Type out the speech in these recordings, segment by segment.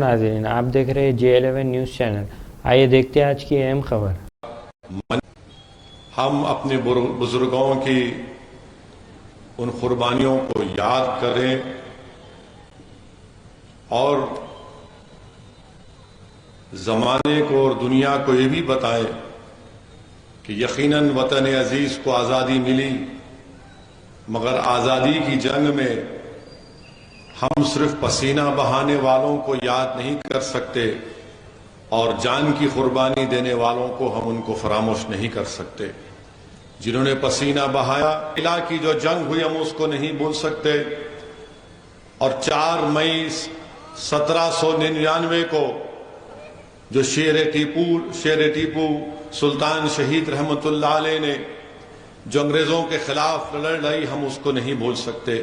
ناظرین، آپ دیکھ رہے ہیں J11 نیوز چینل۔ آئیے دیکھتے ہیں آج کی اہم خبر۔ ہم اپنے بزرگوں کی ان قربانیوں کو یاد کریں اور زمانے کو اور دنیا کو یہ بھی بتائیں کہ یقیناً وطن عزیز کو آزادی ملی، مگر آزادی کی جنگ میں ہم صرف پسینہ بہانے والوں کو یاد نہیں کر سکتے اور جان کی قربانی دینے والوں کو ہم ان کو فراموش نہیں کر سکتے۔ جنہوں نے پسینہ بہایا، قلعہ کی جو جنگ ہوئی ہم اس کو نہیں بھول سکتے، اور 4 مئی 1799 کو جو شیر ٹیپو سلطان شہید رحمت اللہ علیہ نے جو انگریزوں کے خلاف لڑائی، ہم اس کو نہیں بھول سکتے۔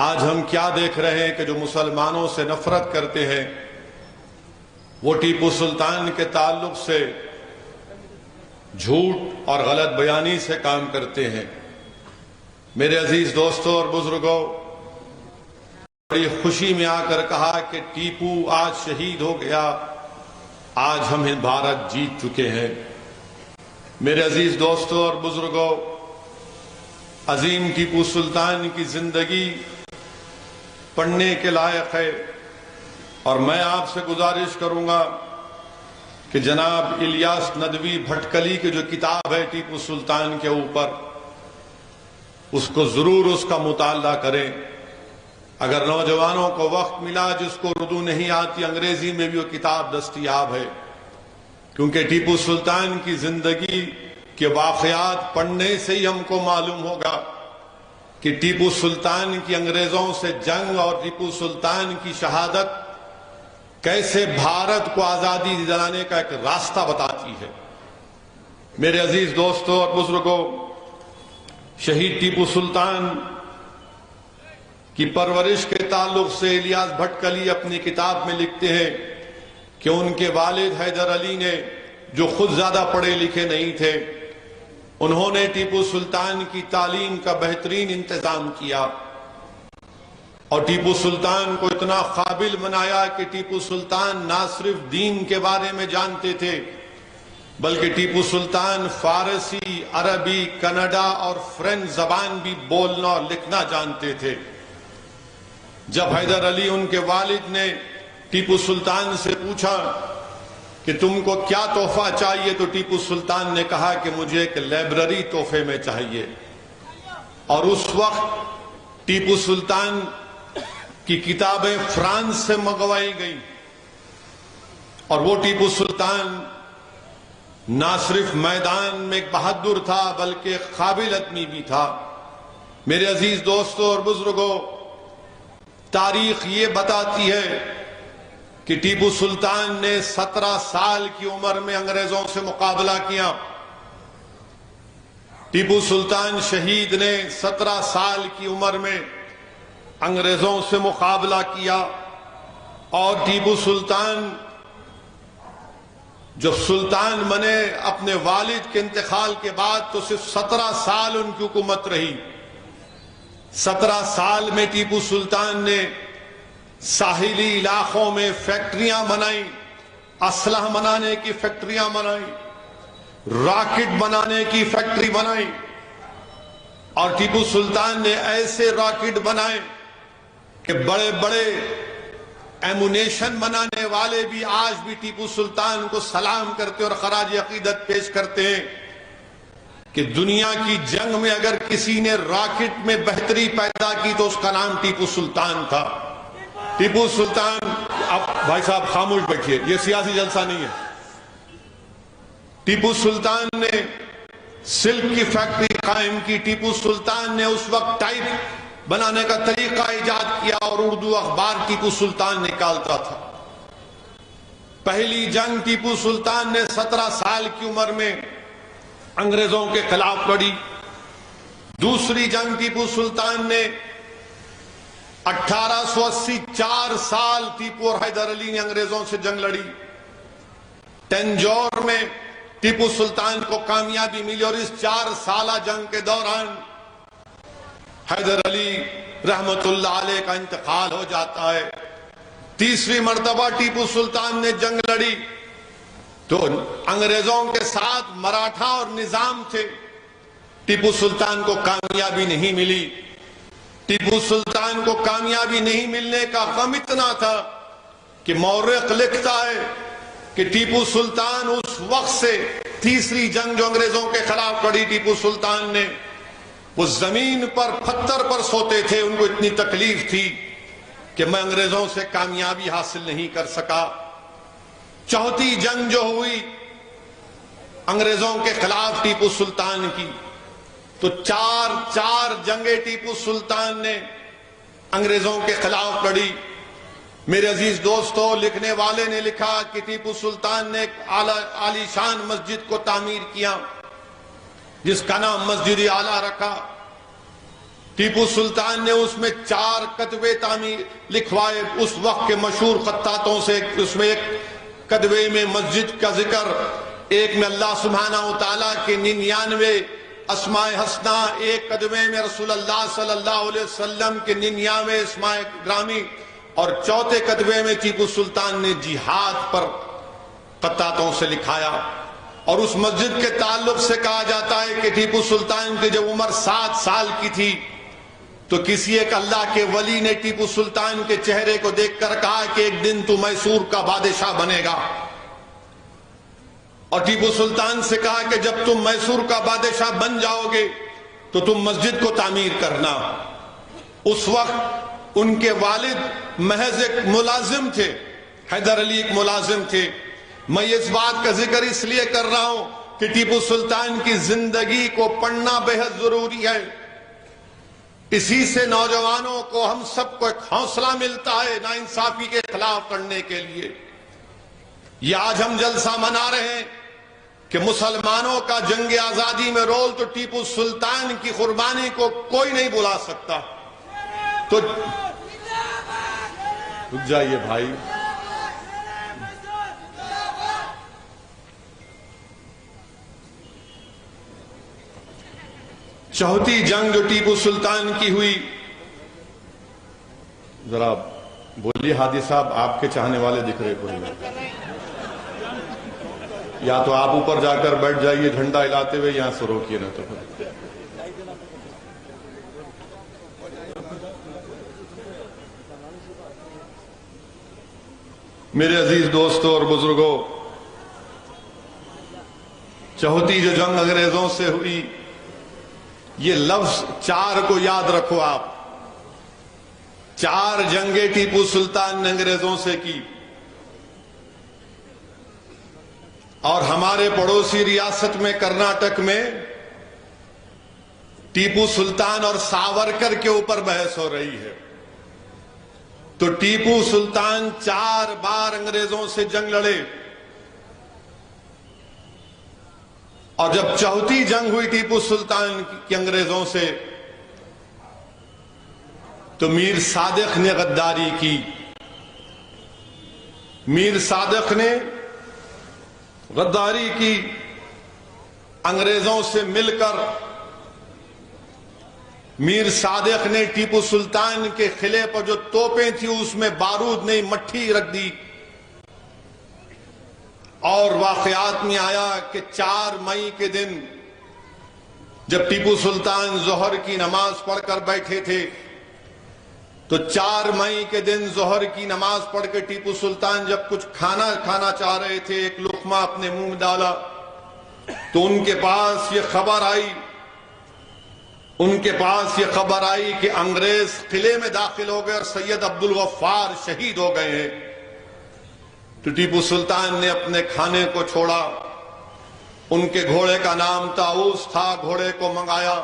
آج ہم کیا دیکھ رہے ہیں کہ جو مسلمانوں سے نفرت کرتے ہیں وہ ٹیپو سلطان کے تعلق سے جھوٹ اور غلط بیانی سے کام کرتے ہیں۔ میرے عزیز دوستوں اور بزرگوں، بڑی خوشی میں آ کر کہا کہ ٹیپو آج شہید ہو گیا، آج ہم بھارت جیت چکے ہیں۔ میرے عزیز دوستوں اور بزرگوں، عظیم ٹیپو سلطان کی زندگی پڑھنے کے لائق ہے، اور میں آپ سے گزارش کروں گا کہ جناب الیاس ندوی بھٹکلی کی جو کتاب ہے ٹیپو سلطان کے اوپر، اس کو ضرور اس کا مطالعہ کریں۔ اگر نوجوانوں کو وقت ملا، جس کو اردو نہیں آتی، انگریزی میں بھی وہ کتاب دستیاب ہے، کیونکہ ٹیپو سلطان کی زندگی کے واقعات پڑھنے سے ہی ہم کو معلوم ہوگا کہ ٹیپو سلطان کی انگریزوں سے جنگ اور ٹیپو سلطان کی شہادت کیسے بھارت کو آزادی دلانے کا ایک راستہ بتاتی ہے۔ میرے عزیز دوستوں اور بزرگوں، شہید ٹیپو سلطان کی پرورش کے تعلق سے الیاس بھٹکلی اپنی کتاب میں لکھتے ہیں کہ ان کے والد حیدر علی نے، جو خود زیادہ پڑھے لکھے نہیں تھے، انہوں نے ٹیپو سلطان کی تعلیم کا بہترین انتظام کیا اور ٹیپو سلطان کو اتنا قابل بنایا کہ ٹیپو سلطان نہ صرف دین کے بارے میں جانتے تھے بلکہ ٹیپو سلطان فارسی، عربی، کنڈا اور فرینچ زبان بھی بولنا اور لکھنا جانتے تھے۔ جب حیدر علی ان کے والد نے ٹیپو سلطان سے پوچھا کہ تم کو کیا تحفہ چاہیے، تو ٹیپو سلطان نے کہا کہ مجھے ایک لائبریری تحفے میں چاہیے، اور اس وقت ٹیپو سلطان کی کتابیں فرانس سے منگوائی گئیں، اور وہ ٹیپو سلطان نہ صرف میدان میں ایک بہادر تھا بلکہ ایک قابل آدمی بھی تھا۔ میرے عزیز دوستوں اور بزرگوں، تاریخ یہ بتاتی ہے کہ ٹیپو سلطان نے 17 سال کی عمر میں انگریزوں سے مقابلہ کیا۔ ٹیپو سلطان شہید نے 17 سال کی عمر میں انگریزوں سے مقابلہ کیا، اور ٹیپو سلطان جب سلطان بنے اپنے والد کے انتقال کے بعد تو صرف 17 سال ان کی حکومت رہی۔ 17 سال میں ٹیپو سلطان نے ساحلی علاقوں میں فیکٹریاں بنائیں، اسلحہ بنانے کی فیکٹریاں بنائیں، راکٹ بنانے کی فیکٹری بنائی، اور ٹیپو سلطان نے ایسے راکٹ بنائے کہ بڑے بڑے ایمونیشن بنانے والے بھی آج بھی ٹیپو سلطان کو سلام کرتے اور خراج عقیدت پیش کرتے ہیں کہ دنیا کی جنگ میں اگر کسی نے راکٹ میں بہتری پیدا کی تو اس کا نام ٹیپو سلطان تھا۔ ٹیپو سلطان، اب بھائی صاحب خاموش بیٹھیے، یہ سیاسی جلسہ نہیں ہے۔ ٹیپو سلطان نے سلک کی فیکٹری قائم کی، ٹیپو سلطان نے اس وقت ٹائپ بنانے کا طریقہ ایجاد کیا اور اردو اخبار ٹیپو سلطان نکالتا تھا۔ پہلی جنگ ٹیپو سلطان نے 17 سال کی عمر میں انگریزوں کے خلاف لڑی۔ دوسری جنگ ٹیپو سلطان نے 1880 4 سال ٹیپو اور حیدر علی نے انگریزوں سے جنگ لڑی۔ تنجور میں ٹیپو سلطان کو کامیابی ملی، اور اس 4 سالہ جنگ کے دوران حیدر علی رحمت اللہ علیہ کا انتقال ہو جاتا ہے۔ تیسری مرتبہ ٹیپو سلطان نے جنگ لڑی تو انگریزوں کے ساتھ مراٹھا اور نظام تھے. ٹیپو سلطان کو کامیابی نہیں ملی. ٹیپو سلطان کو کامیابی نہیں ملنے کا غم اتنا تھا کہ مورخ لکھتا ہے کہ ٹیپو سلطان اس وقت سے تیسری جنگ جو انگریزوں کے خلاف لڑی ٹیپو سلطان نے، وہ زمین پر پتھر پر سوتے تھے. ان کو اتنی تکلیف تھی کہ میں انگریزوں سے کامیابی حاصل نہیں کر سکا. چوتھی جنگ جو ہوئی انگریزوں کے خلاف ٹیپو سلطان کی، تو چار جنگیں ٹیپو سلطان نے انگریزوں کے خلاف لڑی. میرے عزیز دوستو، لکھنے والے نے لکھا کہ ٹیپو سلطان نے ایک عالی شان مسجد کو تعمیر کیا جس کا نام مسجد اعلیٰ رکھا. ٹیپو سلطان نے اس میں 4 کتبے تعمیر لکھوائے اس وقت کے مشہور خطاطوں سے. اس میں ایک کتبے میں مسجد کا ذکر، ایک میں اللہ سبحانہ وتعالیٰ کے 99 اسماء حسنہ، ایک کتبے میں رسول اللہ صلی اللہ علیہ وسلم کے 99 اسماء گرامی، اور چوتھے کتبے میں ٹیپو سلطان نے جہاد پر خطاطوں سے لکھایا. اور اس مسجد کے تعلق سے کہا جاتا ہے کہ ٹیپو سلطان کی جب عمر 7 سال کی تھی تو کسی ایک اللہ کے ولی نے ٹیپو سلطان کے چہرے کو دیکھ کر کہا کہ ایک دن تو میسور کا بادشاہ بنے گا. اور ٹیپو سلطان سے کہا کہ جب تم میسور کا بادشاہ بن جاؤ گے تو تم مسجد کو تعمیر کرنا. اس وقت ان کے والد محض ایک ملازم تھے، حیدر علی ایک ملازم تھے. میں اس بات کا ذکر اس لیے کر رہا ہوں کہ ٹیپو سلطان کی زندگی کو پڑھنا بہت ضروری ہے. اسی سے نوجوانوں کو، ہم سب کو ایک حوصلہ ملتا ہے ناانصافی کے خلاف لڑنے کے لیے. یہ آج ہم جلسہ منا رہے ہیں کہ مسلمانوں کا جنگ آزادی میں رول، تو ٹیپو سلطان کی قربانی کو کوئی نہیں بلا سکتا. تو رک جائیے بھائی. چوتھی جنگ جو ٹیپو سلطان کی ہوئی، ذرا بولیے ہادی صاحب، آپ کے چاہنے والے دکھ رہے کوئی؟ یا تو آپ اوپر جا کر بیٹھ جائیے جھنڈا ہلاتے ہوئے، یہاں سے روکیے نہ تو پھر. میرے عزیز دوستوں اور بزرگوں، چوتھی جو جنگ انگریزوں سے ہوئی، یہ لفظ 4 کو یاد رکھو آپ. 4 جنگیں ٹیپو سلطان نے انگریزوں سے کی. اور ہمارے پڑوسی ریاست میں کرناٹک میں ٹیپو سلطان اور ساورکر کے اوپر بحث ہو رہی ہے. تو ٹیپو سلطان 4 بار انگریزوں سے جنگ لڑے، اور جب چوتھی جنگ ہوئی ٹیپو سلطان کی انگریزوں سے، تو میر صادق نے غداری کی. میر صادق نے غداری کی، انگریزوں سے مل کر میر صادق نے ٹیپو سلطان کے قلعے پر جو توپیں تھی اس میں بارود نہیں، مٹھی رکھ دی. اور واقعات میں آیا کہ 4 مئی کے دن جب ٹیپو سلطان ظہر کی نماز پڑھ کر بیٹھے تھے، تو 4 مئی کے دن ظہر کی نماز پڑھ کے ٹیپو سلطان جب کچھ کھانا چاہ رہے تھے، ایک لقمہ اپنے منہ میں ڈالا، تو ان کے پاس یہ خبر آئی کہ انگریز قلعے میں داخل ہو گئے اور سید عبدالغفار شہید ہو گئے ہیں. تو ٹیپو سلطان نے اپنے کھانے کو چھوڑا. ان کے گھوڑے کا نام طاؤس تھا، گھوڑے کو منگایا،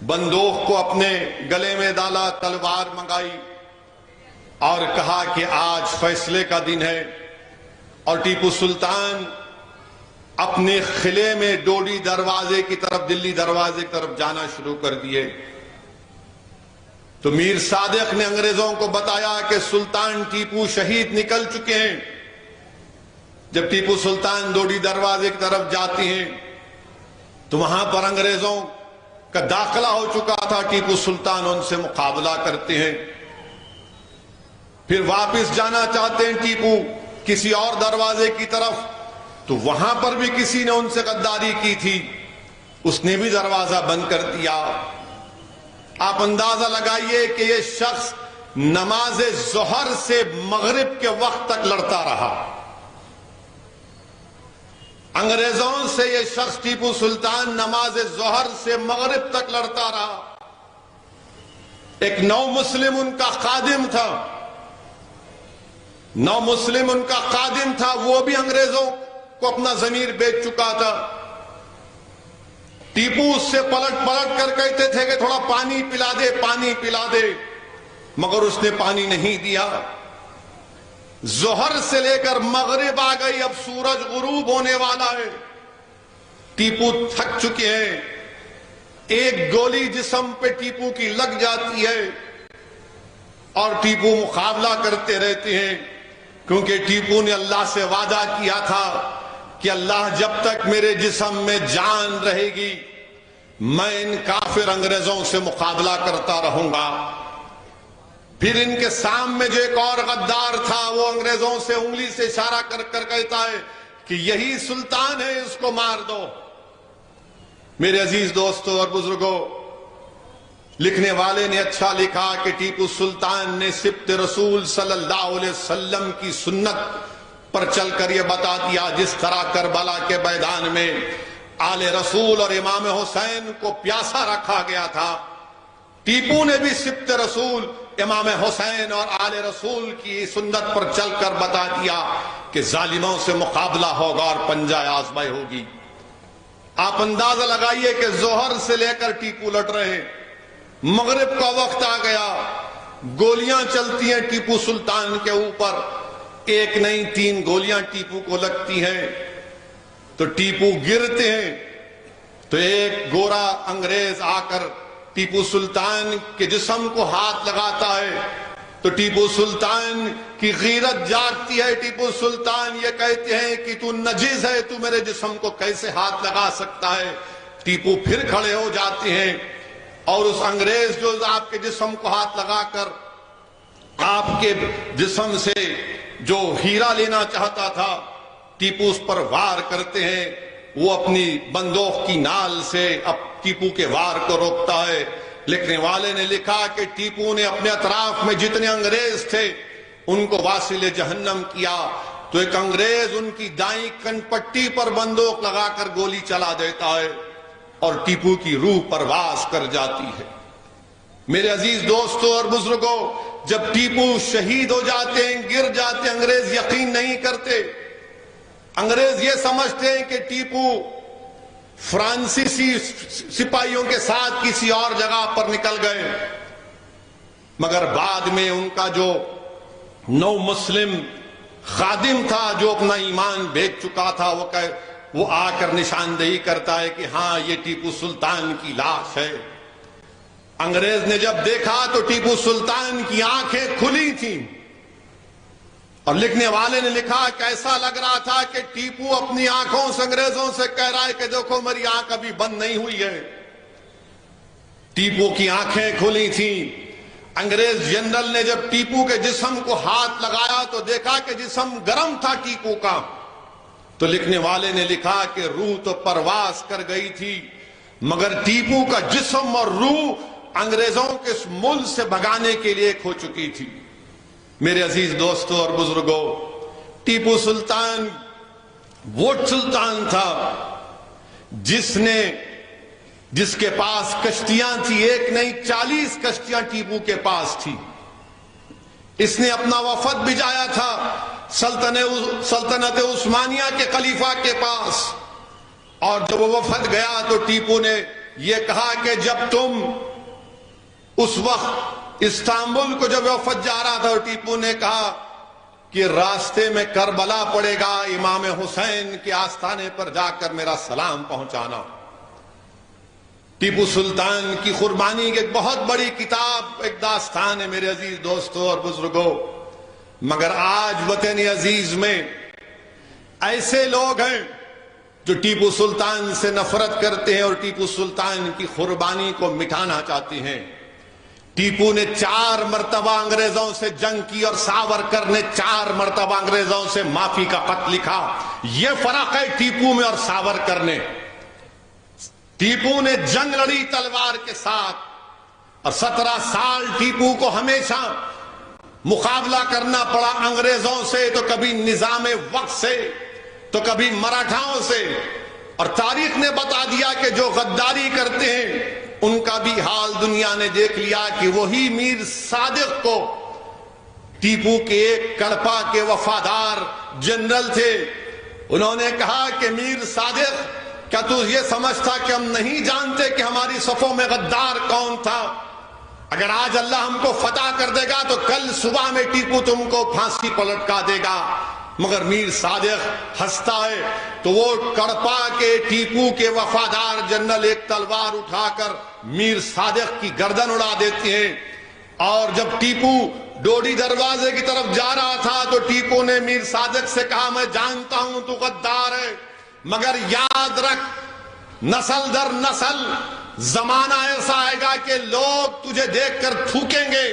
بندوق کو اپنے گلے میں ڈالا، تلوار منگائی، اور کہا کہ آج فیصلے کا دن ہے. اور ٹیپو سلطان اپنے قلعے میں ڈوڈی دروازے کی طرف، دلی دروازے کی طرف جانا شروع کر دیے. تو میر صادق نے انگریزوں کو بتایا کہ سلطان ٹیپو شہید نکل چکے ہیں. جب ٹیپو سلطان ڈوڈی دروازے کی طرف جاتی ہیں تو وہاں پر انگریزوں کا داخلہ ہو چکا تھا. ٹیپو سلطان ان سے مقابلہ کرتے ہیں. پھر واپس جانا چاہتے ہیں ٹیپو کسی اور دروازے کی طرف، تو وہاں پر بھی کسی نے ان سے غداری کی تھی، اس نے بھی دروازہ بند کر دیا۔ آپ اندازہ لگائیے کہ یہ شخص نماز ظہر سے مغرب کے وقت تک لڑتا رہا۔ انگریزوں سے یہ شخص ٹیپو سلطان نماز ظہر سے مغرب تک لڑتا رہا۔ ایک نو مسلم ان کا خادم تھا، وہ بھی انگریزوں کو اپنا ضمیر بیچ چکا تھا۔ ٹیپو اس سے پلٹ کر کہتے تھے کہ تھوڑا پانی پلا دے، مگر اس نے پانی نہیں دیا۔ ظہر سے لے کر مغرب آ گئی، اب سورج غروب ہونے والا ہے، ٹیپو تھک چکے ہیں۔ ایک گولی جسم پہ ٹیپو کی لگ جاتی ہے اور ٹیپو مقابلہ کرتے رہتے ہیں، کیونکہ ٹیپو نے اللہ سے وعدہ کیا تھا کہ اللہ جب تک میرے جسم میں جان رہے گی میں ان کافر انگریزوں سے مقابلہ کرتا رہوں گا۔ پھر ان کے سامنے جو ایک اور غدار تھا، وہ انگریزوں سے انگلی سے اشارہ کر کہتا ہے کہ یہی سلطان ہے، اس کو مار دو۔ میرے عزیز دوستوں اور بزرگوں، لکھنے والے نے اچھا لکھا کہ ٹیپو سلطان نے سبط رسول صلی اللہ علیہ وسلم کی سنت پر چل کر یہ بتا دیا، جس طرح کربلا کے میدان میں آل رسول اور امام حسین کو پیاسا رکھا گیا تھا، ٹیپو نے بھی سبط رسول امام حسین اور آل رسول کی سنت پر چل کر بتا دیا کہ ظالموں سے مقابلہ ہوگا اور پنجہ آزمائی ہوگی۔ آپ اندازہ لگائیے کہ ظہر سے لے کر ٹیپو لٹ رہے ہیں، مغرب کا وقت آ گیا، گولیاں چلتی ہیں ٹیپو سلطان کے اوپر، ایک نہیں 3 گولیاں ٹیپو کو لگتی ہیں، تو ٹیپو گرتے ہیں۔ تو ایک گورا انگریز آ کر ٹیپو سلطان کے جسم کو ہاتھ لگاتا ہے، تو ٹیپو سلطان کی غیرت جاگتی ہے۔ ٹیپو سلطان یہ کہتے ہیں کہ تو نجس ہے، تو میرے جسم کو کیسے ہاتھ لگا سکتا ہے؟ ٹیپو پھر کھڑے ہو جاتے ہیں اور اس انگریز جو آپ کے جسم کو ہاتھ لگا کر آپ کے جسم سے جو ہیرا لینا چاہتا تھا، ٹیپو اس پر وار کرتے ہیں۔ وہ اپنی بندوق کی نال سے اب ٹیپو کے وار کو روکتا ہے۔ لکھنے والے نے لکھا کہ ٹیپو نے اپنے اطراف میں جتنے انگریز تھے ان کو واصل جہنم کیا، تو ایک انگریز ان کی دائیں کن پٹی پر بندوق لگا کر گولی چلا دیتا ہے اور ٹیپو کی روح پرواز کر جاتی ہے۔ میرے عزیز دوستوں اور بزرگوں، جب ٹیپو شہید ہو جاتے ہیں، گر جاتے ہیں، انگریز یقین نہیں کرتے۔ انگریز یہ سمجھتے ہیں کہ ٹیپو فرانسیسی سپاہیوں کے ساتھ کسی اور جگہ پر نکل گئے، مگر بعد میں ان کا جو نو مسلم خادم تھا جو اپنا ایمان بیچ چکا تھا، وہ آ کر نشاندہی کرتا ہے کہ ہاں یہ ٹیپو سلطان کی لاش ہے۔ انگریز نے جب دیکھا تو ٹیپو سلطان کی آنکھیں کھلی تھیں، اور لکھنے والے نے لکھا کہ ایسا لگ رہا تھا کہ ٹیپو اپنی آنکھوں سے انگریزوں سے کہہ رہا ہے کہ دیکھو میری آنکھ ابھی بند نہیں ہوئی ہے۔ ٹیپو کی آنکھیں کھلی تھیں۔ انگریز جنرل نے جب ٹیپو کے جسم کو ہاتھ لگایا تو دیکھا کہ جسم گرم تھا ٹیپو کا، تو لکھنے والے نے لکھا کہ روح تو پرواز کر گئی تھی، مگر ٹیپو کا جسم اور روح انگریزوں کے اس ملک سے بھگانے کے لیے کھو چکی تھی۔ میرے عزیز دوستوں اور بزرگوں، ٹیپو سلطان وہ سلطان تھا جس کے پاس کشتیاں تھی، ایک نہیں 40 کشتیاں ٹیپو کے پاس تھی۔ اس نے اپنا وفد بھیجایا تھا سلطنت عثمانیہ کے خلیفہ کے پاس، اور جب وہ وفد گیا تو ٹیپو نے یہ کہا کہ جب تم اس وقت استنبول کو جب وفد جا رہا تھا، ٹیپو نے کہا کہ راستے میں کربلا پڑے گا، امام حسین کے آستانے پر جا کر میرا سلام پہنچانا۔ ٹیپو سلطان کی قربانی کی ایک بہت بڑی کتاب، ایک داستان ہے میرے عزیز دوستوں اور بزرگوں، مگر آج وطن عزیز میں ایسے لوگ ہیں جو ٹیپو سلطان سے نفرت کرتے ہیں اور ٹیپو سلطان کی قربانی کو مٹانا چاہتے ہیں۔ ٹیپو نے 4 مرتبہ انگریزوں سے جنگ کی اور ساورکر نے 4 مرتبہ انگریزوں سے معافی کا خط لکھا. یہ فرق ہے ٹیپو میں اور ساورکر نے. ٹیپو نے جنگ لڑی تلوار کے ساتھ اور 17 سال ٹیپو کو ہمیشہ مقابلہ کرنا پڑا انگریزوں سے, تو کبھی نظام وقت سے تو کبھی مراٹھاؤں سے. اور تاریخ نے بتا دیا کہ جو غداری کرتے ہیں ان کا بھی حال دنیا نے دیکھ لیا کہ وہی میر صادق کو, ٹیپو کے ایک کڑپا کے وفادار جنرل تھے, انہوں نے کہا کہ میر صادق کیا تو یہ سمجھتا کہ ہم نہیں جانتے کہ ہماری صفوں میں غدار کون تھا؟ اگر آج اللہ ہم کو فتح کر دے گا تو کل صبح میں ٹیپو تم کو پھانسی پر لٹکا دے گا. مگر میر صادق ہنستا ہے تو وہ کڑپا کے ٹیپو کے وفادار جنرل ایک تلوار اٹھا کر میر صادق کی گردن اڑا دیتے ہیں. اور جب ٹیپو ڈوڈی دروازے کی طرف جا رہا تھا تو ٹیپو نے میر صادق سے کہا میں جانتا ہوں تو غدار ہے, مگر یاد رکھ نسل در نسل زمانہ ایسا آئے گا کہ لوگ تجھے دیکھ کر تھوکیں گے.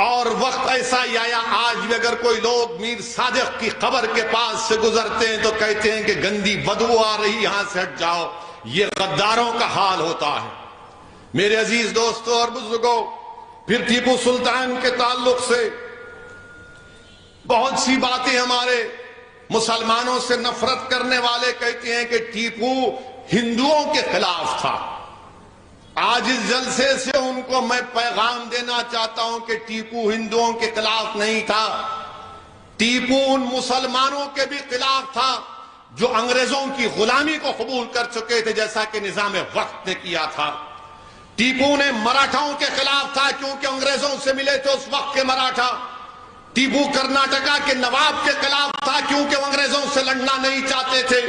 اور وقت ایسا ہی آیا, آج بھی اگر کوئی لوگ میر صادق کی قبر کے پاس سے گزرتے ہیں تو کہتے ہیں کہ گندی بدبو آ رہی, یہاں سے ہٹ جاؤ. یہ غداروں کا حال ہوتا ہے. میرے عزیز دوستوں اور بزرگوں, پھر ٹیپو سلطان کے تعلق سے بہت سی باتیں ہمارے مسلمانوں سے نفرت کرنے والے کہتے ہیں کہ ٹیپو ہندوؤں کے خلاف تھا. آج اس جلسے سے ان کو میں پیغام دینا چاہتا ہوں کہ ٹیپو ہندوؤں کے خلاف نہیں تھا, ٹیپو ان مسلمانوں کے بھی خلاف تھا جو انگریزوں کی غلامی کو قبول کر چکے تھے, جیسا کہ نظام وقت نے کیا تھا. ٹیپو نے مراٹھاؤں کے خلاف تھا کیونکہ انگریزوں سے ملے تھے اس وقت کے مراٹھا. ٹیپو کرناٹکا کے نواب کے خلاف تھا کیونکہ وہ انگریزوں سے لڑنا نہیں چاہتے تھے,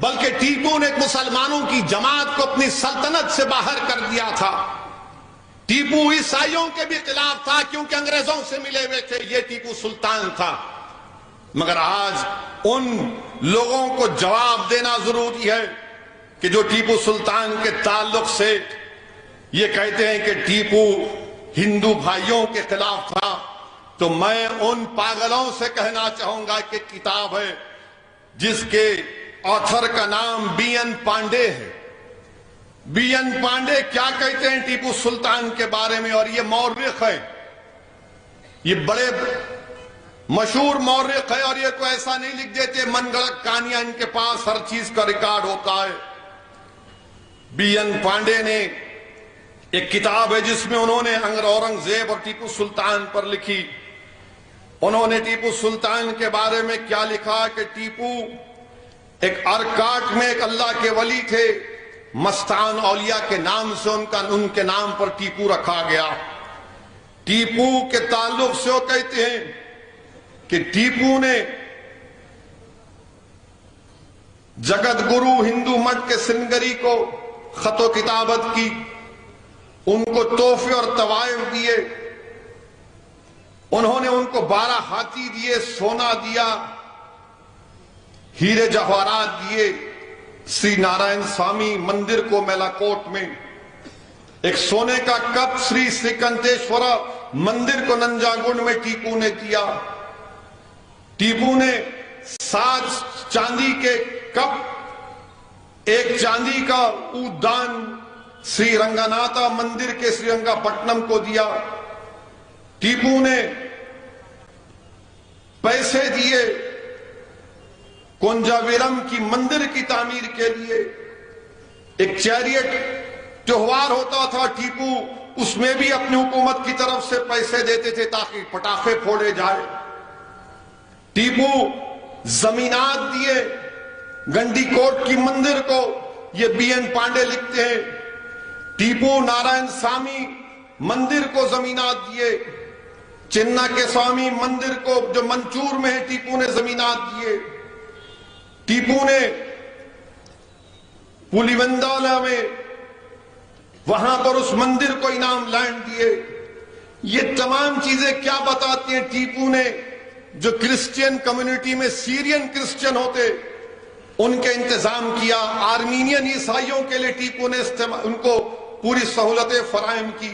بلکہ ٹیپو نے مسلمانوں کی جماعت کو اپنی سلطنت سے باہر کر دیا تھا. ٹیپو عیسائیوں کے بھی خلاف تھا کیونکہ انگریزوں سے ملے ہوئے تھے. یہ ٹیپو سلطان تھا. مگر آج ان لوگوں کو جواب دینا ضروری ہے کہ جو ٹیپو سلطان کے تعلق سے یہ کہتے ہیں کہ ٹیپو ہندو بھائیوں کے خلاف تھا, تو میں ان پاگلوں سے کہنا چاہوں گا کہ کتاب ہے جس کے آتھر کا نام بی این پانڈے ہے. بی این پانڈے کیا کہتے ہیں ٹیپو سلطان کے بارے میں, اور یہ مورخ ہے, یہ بڑے مشہور مورخ ہے, اور یہ کوئی ایسا نہیں لکھ دیتے من گڑت کہانیاں, ان کے پاس ہر چیز کا ریکارڈ ہوتا ہے. بی این پانڈے نے ایک کتاب ہے جس میں انہوں نے اورنگزیب اور ٹیپو سلطان پر لکھی. انہوں نے ٹیپو سلطان کے بارے میں کیا لکھا کہ ٹیپو ایک ارکاٹ میں ایک اللہ کے ولی تھے, مستان اولیاء کے نام سے ان کے نام پر ٹیپو رکھا گیا. ٹیپو کے تعلق سے وہ کہتے ہیں کہ ٹیپو نے جگت گرو ہندو مٹھ کے سنگری کو خط و کتابت کی, ان کو تحفے اور طوائف دیے, انہوں نے ان کو 12 ہاتھی دیے, سونا دیا, ہیرے جواہرات دیے. سری نارائن سوامی مندر کو میلاکوٹ میں ایک سونے کا کپ, سری سکنتیشورا مندر کو ننجاگنڈ میں ٹیپو نے دیا. ٹیپو نے 7 چاندی کے کپ, 1 چاندی کا اودان سری رنگاناتھا مندر کے سری رنگا پٹنم کو دیا. ٹیپو نے پیسے دیے کنجاویرم کی مندر کی تعمیر کے لیے. ایک چیریٹ تہوار ہوتا تھا, ٹیپو اس میں بھی اپنی حکومت کی طرف سے پیسے دیتے تھے تاکہ پٹاخے پھوڑے جائے. ٹیپو زمینات دیے گنڈی کوٹ کی مندر کو, یہ بی این پانڈے لکھتے ہیں. ٹیپو نارائن سوامی مندر کو زمینات دیے, چنا کے سوامی مندر کو جو منچور میں ہے ٹیپو نے زمینات دیے. ٹیپو نے پولی وندالا میں وہاں پر اس مندر کو انعام لینڈ دیے. یہ تمام چیزیں کیا بتاتی ہیں, ٹیپو نے جو کرسچین کمیونٹی میں سیرین کرسچین ہوتے ان کے انتظام کیا. آرمینین عیسائیوں کے لیے ٹیپو نے ان کو پوری سہولتیں فراہم کی.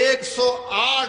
108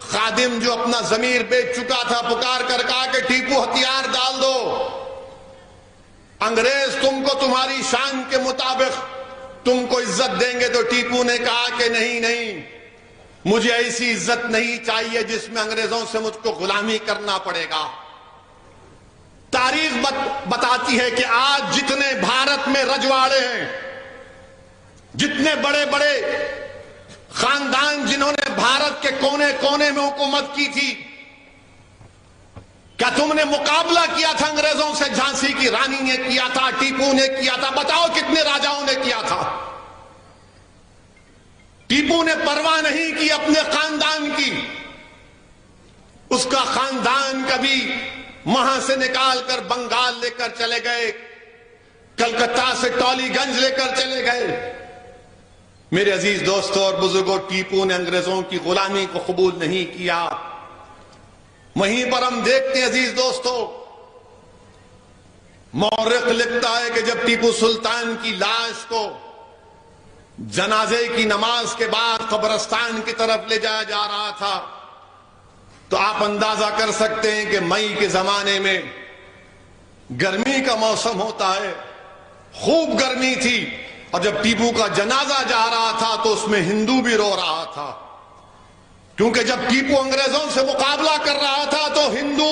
خادم جو اپنا ضمیر بیچ چکا تھا پکار کر کہا کہ ٹیپو ہتھیار ڈال دو، انگریز تم کو تمہاری شان کے مطابق تم کو عزت دیں گے۔ تو ٹیپو نے کہا کہ نہیں نہیں، مجھے ایسی عزت نہیں چاہیے جس میں انگریزوں سے مجھ کو غلامی کرنا پڑے گا۔ تاریخ بتاتی ہے کہ آج جتنے بھارت میں رجواڑے ہیں، جتنے بڑے بڑے خاندان جنہوں نے بھارت کے کونے کونے میں حکومت کی تھی، کیا تم نے مقابلہ کیا تھا انگریزوں سے؟ جھانسی کی رانی نے کیا تھا، ٹیپو نے کیا تھا، بتاؤ کتنے راجاؤں نے کیا تھا؟ ٹیپو نے پرواہ نہیں کی اپنے خاندان کی، اس کا خاندان کبھی وہاں سے نکال کر بنگال لے کر چلے گئے، کلکتہ سے ٹولی گنج لے کر چلے گئے۔ میرے عزیز دوستوں اور بزرگوں، ٹیپو نے انگریزوں کی غلامی کو قبول نہیں کیا۔ وہیں پر ہم دیکھتے ہیں عزیز دوستوں، مورخ لکھتا ہے کہ جب ٹیپو سلطان کی لاش کو جنازے کی نماز کے بعد قبرستان کی طرف لے جایا جا رہا تھا، تو آپ اندازہ کر سکتے ہیں کہ مئی کے زمانے میں گرمی کا موسم ہوتا ہے، خوب گرمی تھی، اور جب ٹیپو کا جنازہ جا رہا تھا تو اس میں ہندو بھی رو رہا تھا، کیونکہ جب ٹیپو انگریزوں سے مقابلہ کر رہا تھا تو ہندو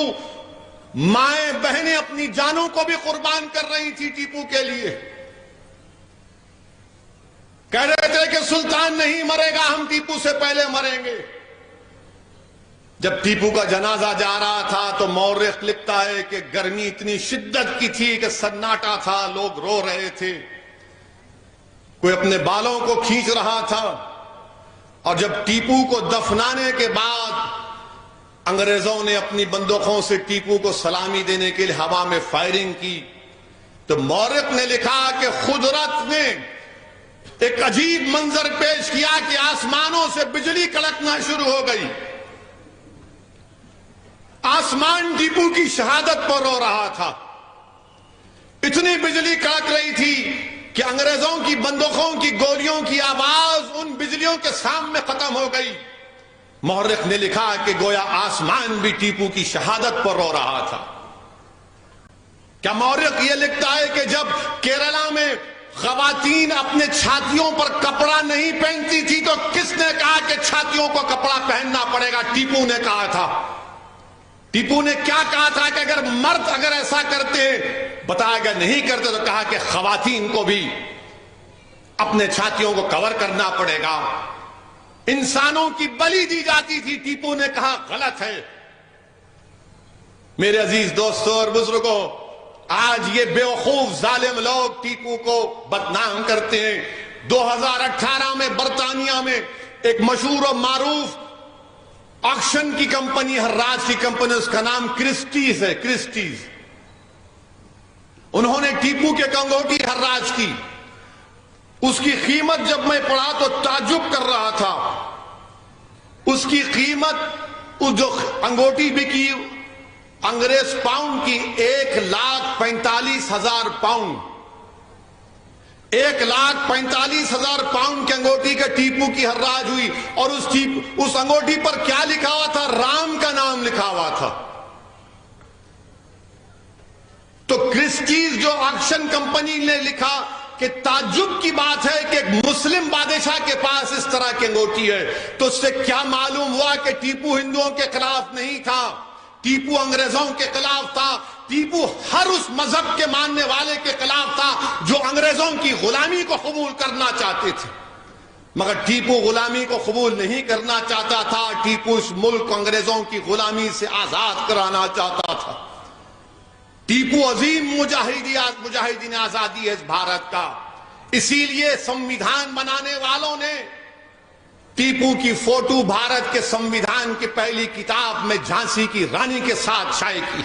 مائیں بہنیں اپنی جانوں کو بھی قربان کر رہی تھی ٹیپو کے لیے، کہہ رہے تھے کہ سلطان نہیں مرے گا، ہم ٹیپو سے پہلے مریں گے۔ جب ٹیپو کا جنازہ جا رہا تھا تو مورخ لکھتا ہے کہ گرمی اتنی شدت کی تھی کہ سناٹا تھا، لوگ رو رہے تھے، کوئی اپنے بالوں کو کھینچ رہا تھا، اور جب ٹیپو کو دفنانے کے بعد انگریزوں نے اپنی بندوقوں سے ٹیپو کو سلامی دینے کے لیے ہوا میں فائرنگ کی، تو مورخ نے لکھا کہ قدرت نے ایک عجیب منظر پیش کیا کہ آسمانوں سے بجلی کڑکنا شروع ہو گئی، آسمان ٹیپو کی شہادت پر رو رہا تھا، اتنی بجلی کڑک رہی تھی کہ انگریزوں کی بندوقوں کی گولیوں کی آواز ان بجلیوں کے سامنے ختم ہو گئی۔ مورخ نے لکھا کہ گویا آسمان بھی ٹیپو کی شہادت پر رو رہا تھا۔ کیا مورخ یہ لکھتا ہے کہ جب کیرلا میں خواتین اپنے چھاتیوں پر کپڑا نہیں پہنتی تھی تو کس نے کہا کہ چھاتیوں کو کپڑا پہننا پڑے گا؟ ٹیپو نے کہا تھا۔ ٹیپو نے کیا کہا تھا کہ اگر مرد اگر ایسا کرتے، بتایا گیا نہیں کرتے، تو کہا کہ خواتین کو بھی اپنے چھاتیوں کو کور کرنا پڑے گا، انسانوں کی بلی دی جاتی تھی۔ ٹیپو نے کہا غلط ہے۔ میرے عزیز دوستوں اور بزرگوں، آج یہ بیوقوف ظالم لوگ ٹیپو کو بدنام کرتے ہیں۔ 2018 میں برطانیہ میں ایک مشہور و معروف آکشن کی کمپنی، حراج کی کمپنی، اس کا نام کرسٹیز ہے، کرسٹیز، انہوں نے ٹیپو کے انگوٹھی حراج کی۔ اس کی قیمت جب میں پڑھا تو تعجب کر رہا تھا۔ اس کی قیمت، اس جو انگوٹھی بکی انگریز پاؤنڈ کی 1,45,000 پاؤنڈ، 1,45,000 پاؤنڈ کی انگوٹھی کے ٹیپو کی حراج ہوئی، اور اس انگوٹھی پر کیا لکھا ہوا تھا؟ رام کا نام لکھا ہوا تھا۔ تو کرسٹیز جو آکشن کمپنی نے لکھا کہ تعجب کی بات ہے کہ ایک مسلم بادشاہ کے پاس اس طرح کی انگوٹھی ہے، تو اس سے کیا معلوم ہوا کہ ٹیپو ہندوؤں کے خلاف نہیں تھا، ٹیپو انگریزوں کے خلاف تھا، ٹیپو ہر اس مذہب کے ماننے والے کے خلاف تھا جو انگریزوں کی غلامی کو قبول کرنا چاہتے تھے۔ مگر ٹیپو غلامی کو قبول نہیں کرنا چاہتا تھا، ٹیپو اس ملک کو انگریزوں کی غلامی سے آزاد کرانا چاہتا تھا۔ ٹیپو عظیم مجاہدین آزادی ہے اس بھارت کا، اسی لیے سمویدھان بنانے والوں نے ٹیپو کی فوٹو بھارت کے سمویدھان کی پہلی کتاب میں جھانسی کی رانی کے ساتھ شائع کی۔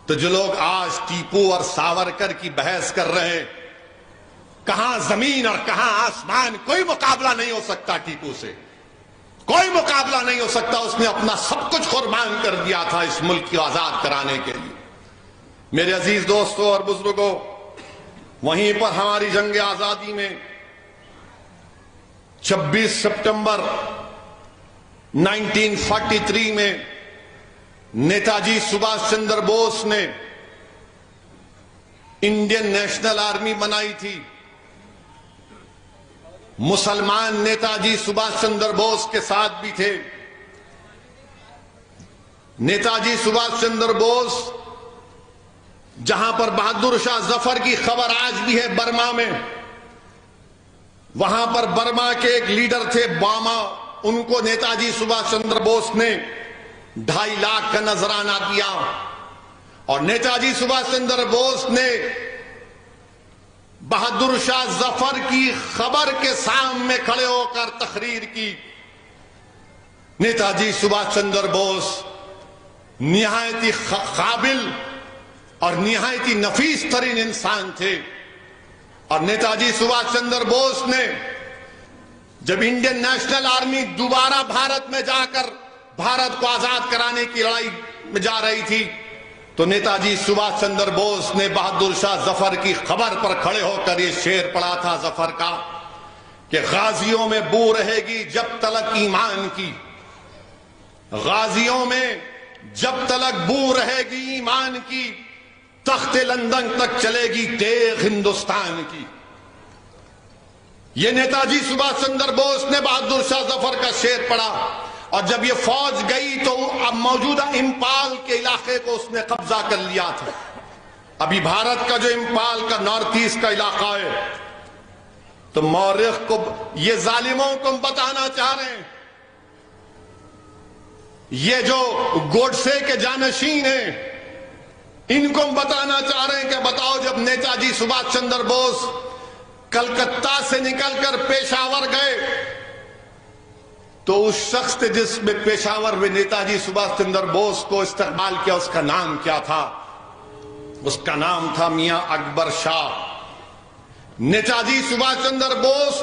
تو جو لوگ آج ٹیپو اور ساورکر کی بحث کر رہے ہیں، کہاں زمین اور کہاں آسمان، کوئی مقابلہ نہیں ہو سکتا ٹیپو سے، کوئی مقابلہ نہیں ہو سکتا۔ اس نے اپنا سب کچھ قربان کر دیا تھا اس ملک کو آزاد کرانے کے لیے۔ میرے عزیز دوستوں اور بزرگوں، وہیں پر ہماری جنگ آزادی میں 26 سپٹمبر 1943 میں نیتاجی سبھاش چندر بوس نے انڈین نیشنل آرمی بنائی تھی. مسلمان نیتاجی سبھاش چندر بوس کے ساتھ بھی تھے. نیتاجی سبھاش چندر بوس جہاں پر بہادر شاہ ظفر کی خبر آج بھی ہے برما میں، وہاں پر برما کے ایک لیڈر تھے باما، ان کو نیتاجی سبھاش چندر بوس نے 2.5 لاکھ کا نذرانہ دیا، اور نیتاجی سبھاش چندر بوس نے بہادر شاہ ظفر کی خبر کے سامنے کھڑے ہو کر تقریر کی. نیتاجی سبھاش چندر بوس نہایتی قابل اور نہایتی نفیس ترین انسان تھے، اور نیتاجی سبھاش چندر بوس نے جب انڈین نیشنل آرمی دوبارہ بھارت میں جا کر بھارت کو آزاد کرانے کی لڑائی میں جا رہی تھی تو نیتاجی سبھاش چندر بوس نے بہادر شاہ ظفر کی خبر پر کھڑے ہو کر یہ شعر پڑھا تھا ظفر کا کہ غازیوں میں بو رہے گی جب تلک ایمان کی، غازیوں میں جب تلک بو رہے گی ایمان کی، تخت لندن تک چلے گی تیغ ہندوستان کی. یہ نیتاجی سبھاش چندر بوس نے بہادر شاہ ظفر کا شعر پڑھا، اور جب یہ فوج گئی تو اب موجودہ امپال کے علاقے کو اس نے قبضہ کر لیا تھا. ابھی بھارت کا جو امپال کا نارتھ ایسٹ کا علاقہ ہے، تو مورخ کو یہ ظالموں کو بتانا چاہ رہے ہیں، یہ جو گوڈسے کے جانشین ہیں ان کو بتانا چاہ رہے ہیں کہ بتاؤ جب نیتاجی سبھاش چندر بوس کلکتہ سے نکل کر پیشاور گئے تو اس شخص نے جس میں پیشاور میں نیتاجی سبھاش چندر بوس کو استقبال کیا اس کا نام کیا تھا؟ اس کا نام تھا میاں اکبر شاہ. نیتاجی سبھاش چندر بوس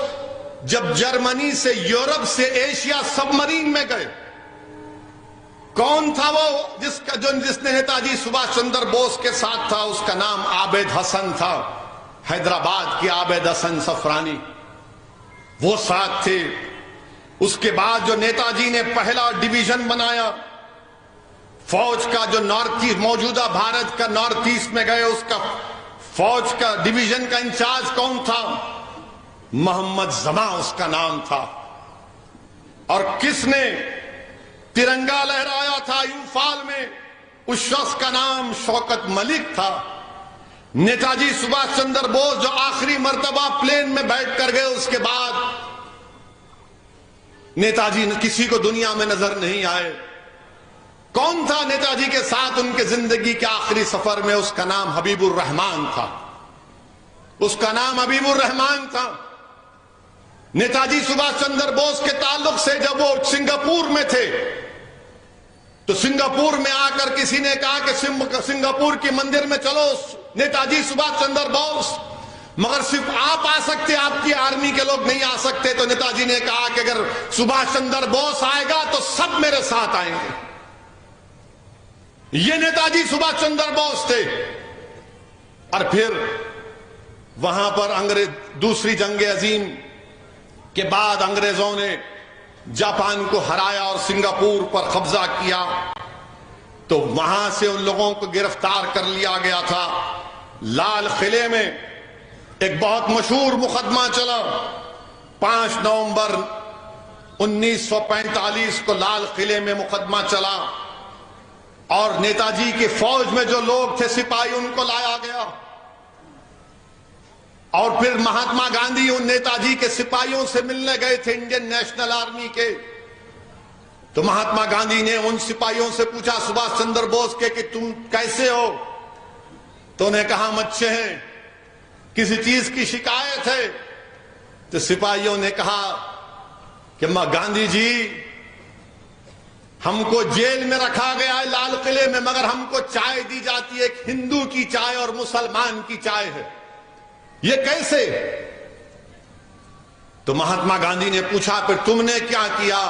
جب جرمنی سے یورپ سے ایشیا سب مرین میں گئے، کون تھا وہ جس نے نیتاجی سبھاش چندر بوس کے ساتھ تھا؟ اس کا نام عابد حسن تھا، حیدرآباد کی عابد حسن صفرانی، وہ ساتھ تھے. اس کے بعد جو نیتاجی نے پہلا ڈویژن بنایا فوج کا، جو نارتھ ایسٹ موجودہ بھارت کا نارتھ ایسٹ میں گئے، اس کا فوج کا ڈویژن کا انچارج کون تھا؟ محمد زماں اس کا نام تھا. اور کس نے ترنگا لہرایا تھا امفال میں؟ اس شخص کا نام شوکت ملک تھا. نیتاجی سبھاش چندر بوس جو آخری مرتبہ پلین میں بیٹھ کر گئے، اس کے بعد نیتاجی کسی کو دنیا میں نظر نہیں آئے. کون تھا نیتاجی کے ساتھ ان کے زندگی کے آخری سفر میں؟ اس کا نام حبیب الرحمان تھا. اس کا نام حبیب الرحمان تھا. نیتاجی سبھاش چندر بوس کے تعلق سے جب وہ سنگاپور میں تھے تو سنگاپور میں آ کر کسی نے کہا کہ سنگاپور کی مندر میں چلو نیتاجی سبھاش چندر بوس، مگر صرف آپ آ سکتے، آپ کی آرمی کے لوگ نہیں آ سکتے. تو نیتاجی نے کہا کہ اگر سبھاش چندر بوس آئے گا تو سب میرے ساتھ آئیں گے. یہ نیتاجی سبھاش چندر بوس تھے. اور پھر وہاں پر دوسری جنگ عظیم کے بعد انگریزوں نے جاپان کو ہرایا اور سنگاپور پر قبضہ کیا، تو وہاں سے ان لوگوں کو گرفتار کر لیا گیا تھا. لال قلعے میں ایک بہت مشہور مقدمہ چلا. 5 نومبر 1945 کو لال قلعے میں مقدمہ چلا، اور نیتاجی کی فوج میں جو لوگ تھے سپاہی ان کو لایا گیا. اور پھر مہاتما گاندھی ان نیتاجی کے سپاہیوں سے ملنے گئے تھے انڈین نیشنل آرمی کے. تو مہاتما گاندھی نے ان سپاہیوں سے پوچھا سبھاش چندر بوس کے کہ تم کیسے ہو؟ تو انہیں کہا ہم اچھے ہیں. کسی چیز کی شکایت ہے؟ تو سپاہیوں نے کہا کہ گاندھی جی ہم کو جیل میں رکھا گیا ہے لال قلعے میں، مگر ہم کو چائے دی جاتی ہے، ایک ہندو کی چائے اور مسلمان کی چائے ہے، یہ کیسے؟ تو مہاتما گاندھی نے پوچھا پھر تم نے کیا کیا؟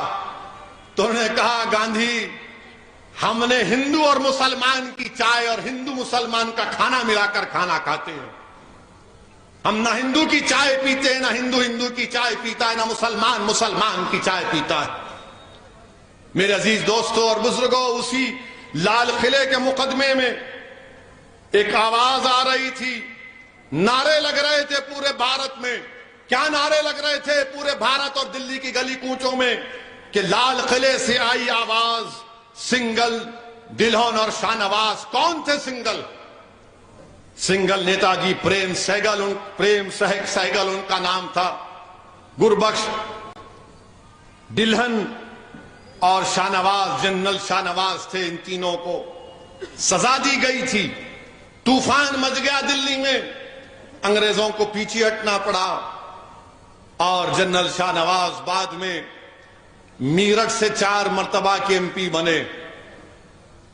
تو انہوں نے کہا گاندھی ہم نے ہندو اور مسلمان کی چائے اور ہندو مسلمان کا کھانا ملا کر کھانا کھاتے ہیں. ہم نہ ہندو کی چائے پیتے ہیں، نہ ہندو کی چائے پیتا ہے، نہ مسلمان کی چائے پیتا ہے. میرے عزیز دوستوں اور بزرگوں، اسی لال قلعے کے مقدمے میں ایک آواز آ رہی تھی، نعرے لگ رہے تھے پورے بھارت میں. کیا نعرے لگ رہے تھے پورے بھارت اور دلی کی گلی کوچوں میں؟ کہ لال قلعے سے آئی آواز، سنگل، دلہن اور شاہ نواز. کون تھے سنگل؟ سنگل نیتا جی پریم سہگل ان کا نام تھا. گربخش، دلہن اور شاہ نواز، جنرل شاہ نواز تھے. ان تینوں کو سزا دی گئی تھی. طوفان مچ گیا دلی میں، انگریزوں کو پیچھے ہٹنا پڑا، اور جنرل شاہ نواز بعد میں میرٹھ سے 4 مرتبہ کے MP بنے.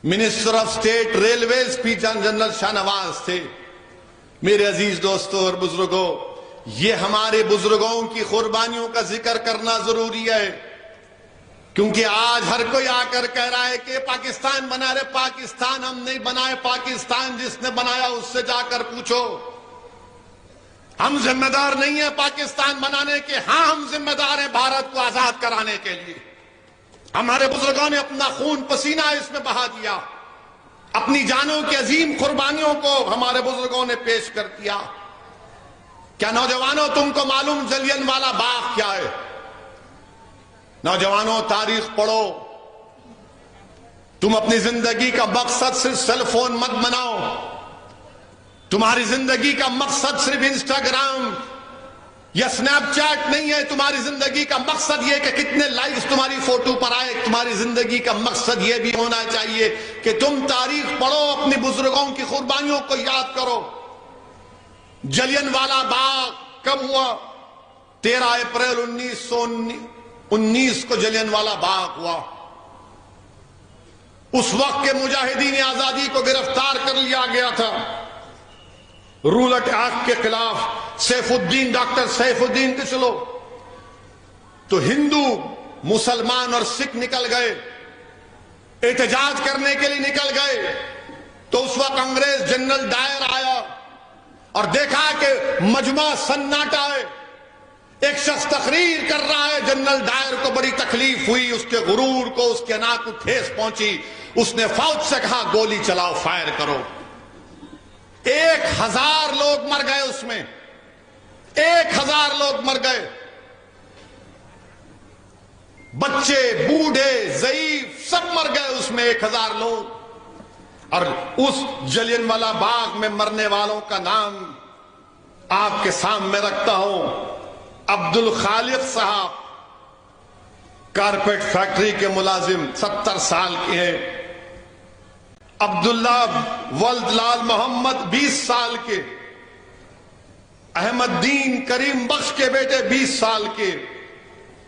منسٹر آف اسٹیٹ ریلویز بھی جنرل شاہ نواز تھے. میرے عزیز دوستوں اور بزرگوں، یہ ہمارے بزرگوں کی قربانیوں کا ذکر کرنا ضروری ہے، کیونکہ آج ہر کوئی آ کر کہہ رہا ہے کہ پاکستان بنا رہے. پاکستان ہم نہیں بنائے، پاکستان جس نے بنایا اس سے جا کر پوچھو. ہم ذمہ دار نہیں ہیں پاکستان بنانے کے. ہاں ہم ذمہ دار ہیں بھارت کو آزاد کرانے کے لیے. ہمارے بزرگوں نے اپنا خون پسینہ اس میں بہا دیا، اپنی جانوں کی عظیم قربانیوں کو ہمارے بزرگوں نے پیش کر دیا. کیا نوجوانوں تم کو معلوم جلین والا باغ کیا ہے؟ نوجوانوں تاریخ پڑھو. تم اپنی زندگی کا مقصد صرف سیل فون مت بناؤ. تمہاری زندگی کا مقصد صرف انسٹاگرام یا سنیپ چیٹ نہیں ہے. تمہاری زندگی کا مقصد یہ کہ کتنے لائکس تمہاری فوٹو پر آئے. تمہاری زندگی کا مقصد یہ بھی ہونا چاہیے کہ تم تاریخ پڑھو، اپنی بزرگوں کی قربانیوں کو یاد کرو. جلین والا باغ کب ہوا؟ 13 اپریل 1919 کو جلین والا باغ ہوا. اس وقت کے مجاہدین آزادی کو گرفتار کر لیا گیا تھا رولٹ ایکٹ کے خلاف. سیف الدین، ڈاکٹر سیف الدین کچلو. تو ہندو، مسلمان اور سکھ نکل گئے، احتجاج کرنے کے لیے نکل گئے. تو اس وقت انگریز جنرل ڈائر آیا اور دیکھا کہ مجمع سناٹا ہے. ایک شخص تقریر کر رہا ہے. جنرل ڈائر کو بڑی تکلیف ہوئی، اس کے غرور کو، اس کے انا کو ٹھیس پہنچی. اس نے فوج سے کہا گولی چلاؤ، فائر کرو. 1000 لوگ مر گئے اس میں. 1000 لوگ مر گئے، بچے، بوڑھے، ضعیف، سب مر گئے اس میں 1000 لوگ. اور اس جلین والا باغ میں مرنے والوں کا نام آپ کے سامنے رکھتا ہوں. عبد الخالق صاحب، کارپیٹ فیکٹری کے ملازم، 70 سال کے ہیں. عبداللہ ولد لال محمد 20 سال کے. احمد دین کریم بخش کے بیٹے 20 سال کے.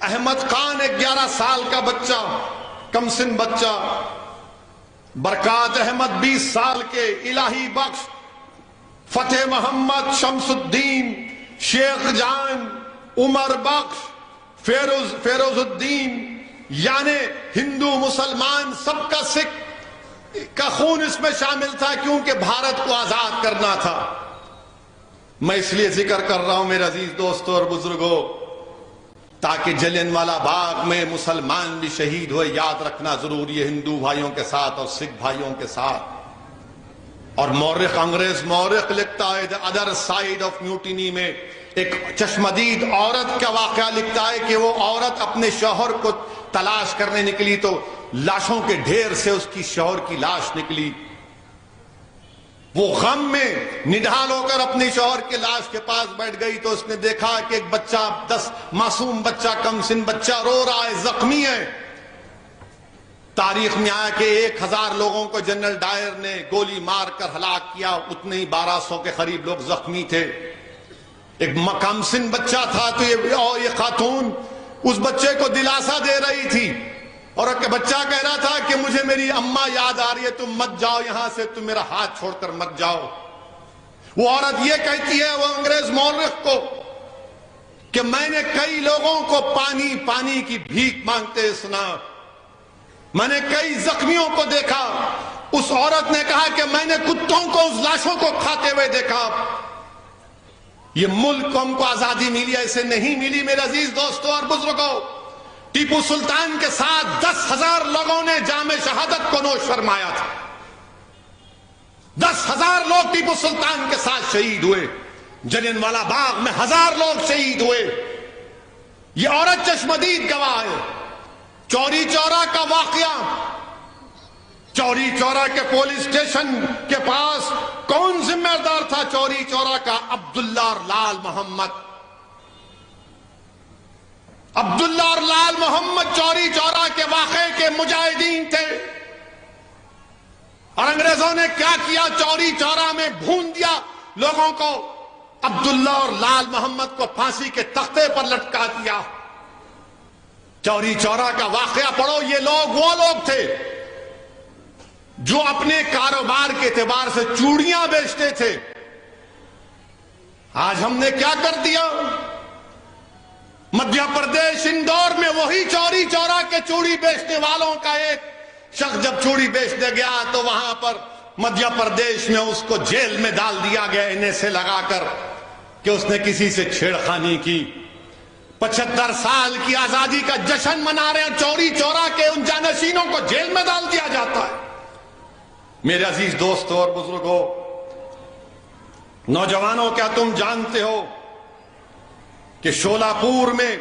احمد خان 11 سال کا بچہ، کم سن بچہ. برکات احمد 20 سال کے. الہی بخش، فتح محمد، شمس الدین، شیخ جان، عمر بخش، فیروز الدین. یعنی ہندو مسلمان سب کا، سکھ کا خون اس میں شامل تھا، کیونکہ بھارت کو آزاد کرنا تھا. میں اس لیے ذکر کر رہا ہوں میرے عزیز دوستوں اور بزرگوں، تاکہ جلین والا باغ میں مسلمان بھی شہید ہوئے یاد رکھنا ضروری ہے، ہندو بھائیوں کے ساتھ اور سکھ بھائیوں کے ساتھ. اور مورخ، انگریز مورخ لکھتا ہے The Other Side of Mutiny میں ایک چشمدید عورت کا واقعہ لکھتا ہے کہ وہ عورت اپنے شوہر کو تلاش کرنے نکلی تو لاشوں کے ڈھیر سے اس کی شوہر کی لاش نکلی. وہ غم میں نڈھال ہو کر اپنی شوہر کے لاش کے پاس بیٹھ گئی تو اس نے دیکھا کہ ایک بچہ، 10 معصوم بچہ، کم سن بچہ رو رہا ہے، زخمی ہے. تاریخ میں آیا کہ 1000 لوگوں کو جنرل ڈائر نے گولی مار کر ہلاک کیا. اتنے ہی 1200 کے قریب لوگ زخمی تھے. ایک کم سن بچہ تھا تو یہ خاتون اس بچے کو دلاسا دے رہی تھی اور بچہ کہہ رہا تھا کہ مجھے میری اماں یاد آ رہی ہے، تم مت جاؤ یہاں سے، تم میرا ہاتھ چھوڑ کر مت جاؤ. وہ عورت یہ کہتی ہے، وہ انگریز مورخ کو، کہ میں نے کئی لوگوں کو پانی کی بھیک مانگتے سنا، میں نے کئی زخمیوں کو دیکھا. اس عورت نے کہا کہ میں نے کتوں کو اس لاشوں کو کھاتے ہوئے دیکھا. یہ ملک کو ہم کو آزادی ملی، ایسے نہیں ملی میرے عزیز دوستوں اور بزرگوں. ٹیپو سلطان کے ساتھ 10,000 لوگوں نے جام شہادت کو نوش فرمایا تھا. 10,000 لوگ ٹیپو سلطان کے ساتھ شہید ہوئے. جلیان والا باغ میں 1,000 لوگ شہید ہوئے. یہ عورت چشمدید گواہ ہے. چوری چورا کا واقعہ، چوری چورا کے پولیس اسٹیشن کے پاس کون ذمہ دار تھا چوری چورا کا؟ عبداللہ اور لال محمد. عبداللہ اور لال محمد چوری چورا کے واقعے کے مجاہدین تھے. اور انگریزوں نے کیا کیا؟ چوری چورا میں بھون دیا لوگوں کو. عبداللہ اور لال محمد کو پھانسی کے تختے پر لٹکا دیا. چوری چورا کا واقعہ پڑھو. یہ لوگ وہ لوگ تھے جو اپنے کاروبار کے اعتبار سے چوڑیاں بیچتے تھے. آج ہم نے کیا کر دیا؟ مدھیہ پردیش اندور میں وہی چوری چورا کے چوڑی بیچنے والوں کا ایک شخص جب چوڑی بیچنے گیا تو وہاں پر مدھیہ پردیش میں اس کو جیل میں ڈال دیا گیا انہیں سے لگا کر کہ اس نے کسی سے چھیڑخانی کی. 75 سال کی آزادی کا جشن منا رہے ہیں، چوری چورا کے ان جانشینوں کو جیل میں ڈال دیا جاتا ہے. میرے عزیز دوستوں اور بزرگوں، نوجوانوں، کیا تم جانتے ہو کہ شولاپور میں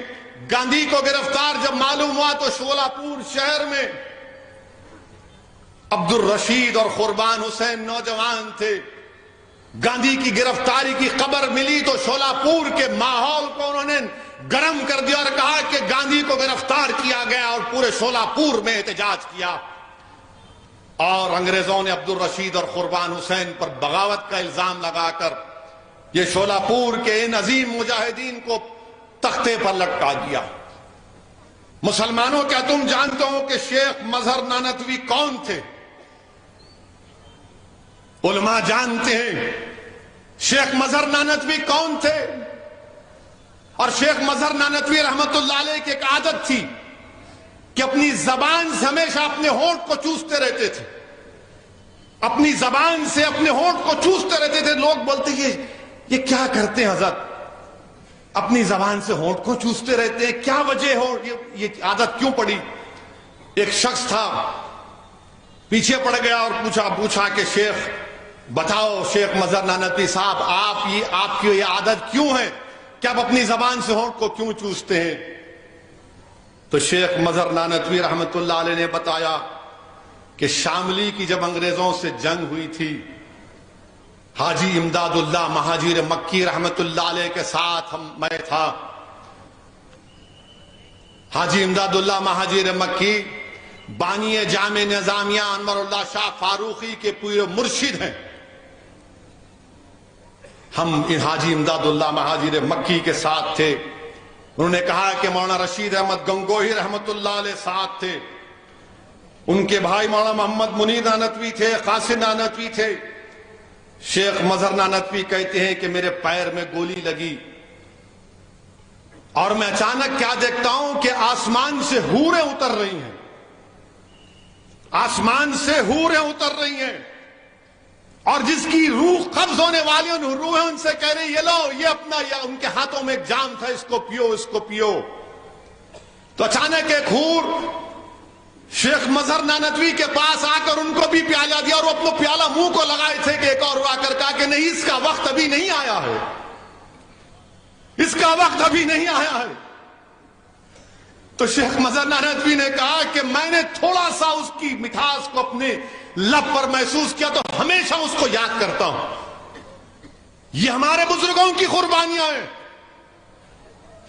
گاندھی کو گرفتار جب معلوم ہوا تو شولاپور شہر میں عبد الرشید اور قربان حسین نوجوان تھے. گاندھی کی گرفتاری کی خبر ملی تو شولاپور کے ماحول کو انہوں نے گرم کر دیا اور کہا کہ گاندھی کو گرفتار کیا گیا، اور پورے شولاپور میں احتجاج کیا. اور انگریزوں نے عبد الرشید اور قربان حسین پر بغاوت کا الزام لگا کر یہ شولاپور کے ان عظیم مجاہدین کو تختے پر لٹکا دیا. مسلمانوں، کیا تم جانتے ہو کہ شیخ مظہر نانوتوی کون تھے؟ علماء جانتے ہیں شیخ مظہر نانوتوی کون تھے. اور شیخ مظہر نانوتوی رحمت اللہ علیہ کی ایک عادت تھی کہ اپنی زبان سے ہمیشہ اپنے ہونٹ کو چوستے رہتے تھے. اپنی زبان سے اپنے ہونٹ کو چوستے رہتے تھے. لوگ بولتے یہ کیا کرتے ہیں حضرت؟ اپنی زبان سے ہونٹ کو چوستے رہتے ہیں، کیا وجہ ہو؟ یہ عادت کیوں پڑی؟ ایک شخص تھا پیچھے پڑ گیا اور پوچھا کہ شیخ بتاؤ، شیخ مظہر نانوتوی صاحب، آپ کی یہ عادت کیوں ہے کہ آپ اپنی زبان سے ہونٹ کو کیوں چوستے ہیں؟ تو شیخ مظہر نانوتوی رحمت اللہ علیہ نے بتایا کہ شاملی کی جب انگریزوں سے جنگ ہوئی تھی، حاجی امداد اللہ مہاجر مکی رحمت اللہ علیہ کے ساتھ میں تھا. حاجی امداد اللہ مہاجر مکی بانی جامع نظامیہ انور اللہ شاہ فاروقی کے پورے مرشد ہیں. ہم حاجی امداد اللہ مہاجر مکی کے ساتھ تھے. انہوں نے کہا کہ مولانا رشید احمد گنگوہی رحمت اللہ علیہ ساتھ تھے. ان کے بھائی مولانا محمد منیر نانوتوی تھے، قاسم نانوتوی تھے. شیخ مظہر نانوتوی کہتے ہیں کہ میرے پیر میں گولی لگی اور میں اچانک کیا دیکھتا ہوں کہ آسمان سے حوریں اتر رہی ہیں. آسمان سے حوریں اتر رہی ہیں اور جس کی روح قبض ہونے والی روحیں ان سے کہہ رہی یہ لو، یہ اپنا، یا ان کے ہاتھوں میں ایک جام تھا، اس کو پیو، اس کو پیو. تو اچانک ایک حور شیخ مظہر نانوتوی کے پاس آ کر ان کو بھی پیالہ دیا اور وہ اپنا پیالہ منہ کو لگائے تھے کہ ایک اور آ کر کہا کہ نہیں، اس کا وقت ابھی نہیں آیا ہے، اس کا وقت ابھی نہیں آیا ہے. تو شیخ مظہر نانوتوی نے کہا کہ میں نے تھوڑا سا اس کی مٹھاس کو اپنے لب پر محسوس کیا تو ہمیشہ اس کو یاد کرتا ہوں. یہ ہمارے بزرگوں کی قربانیاں ہیں.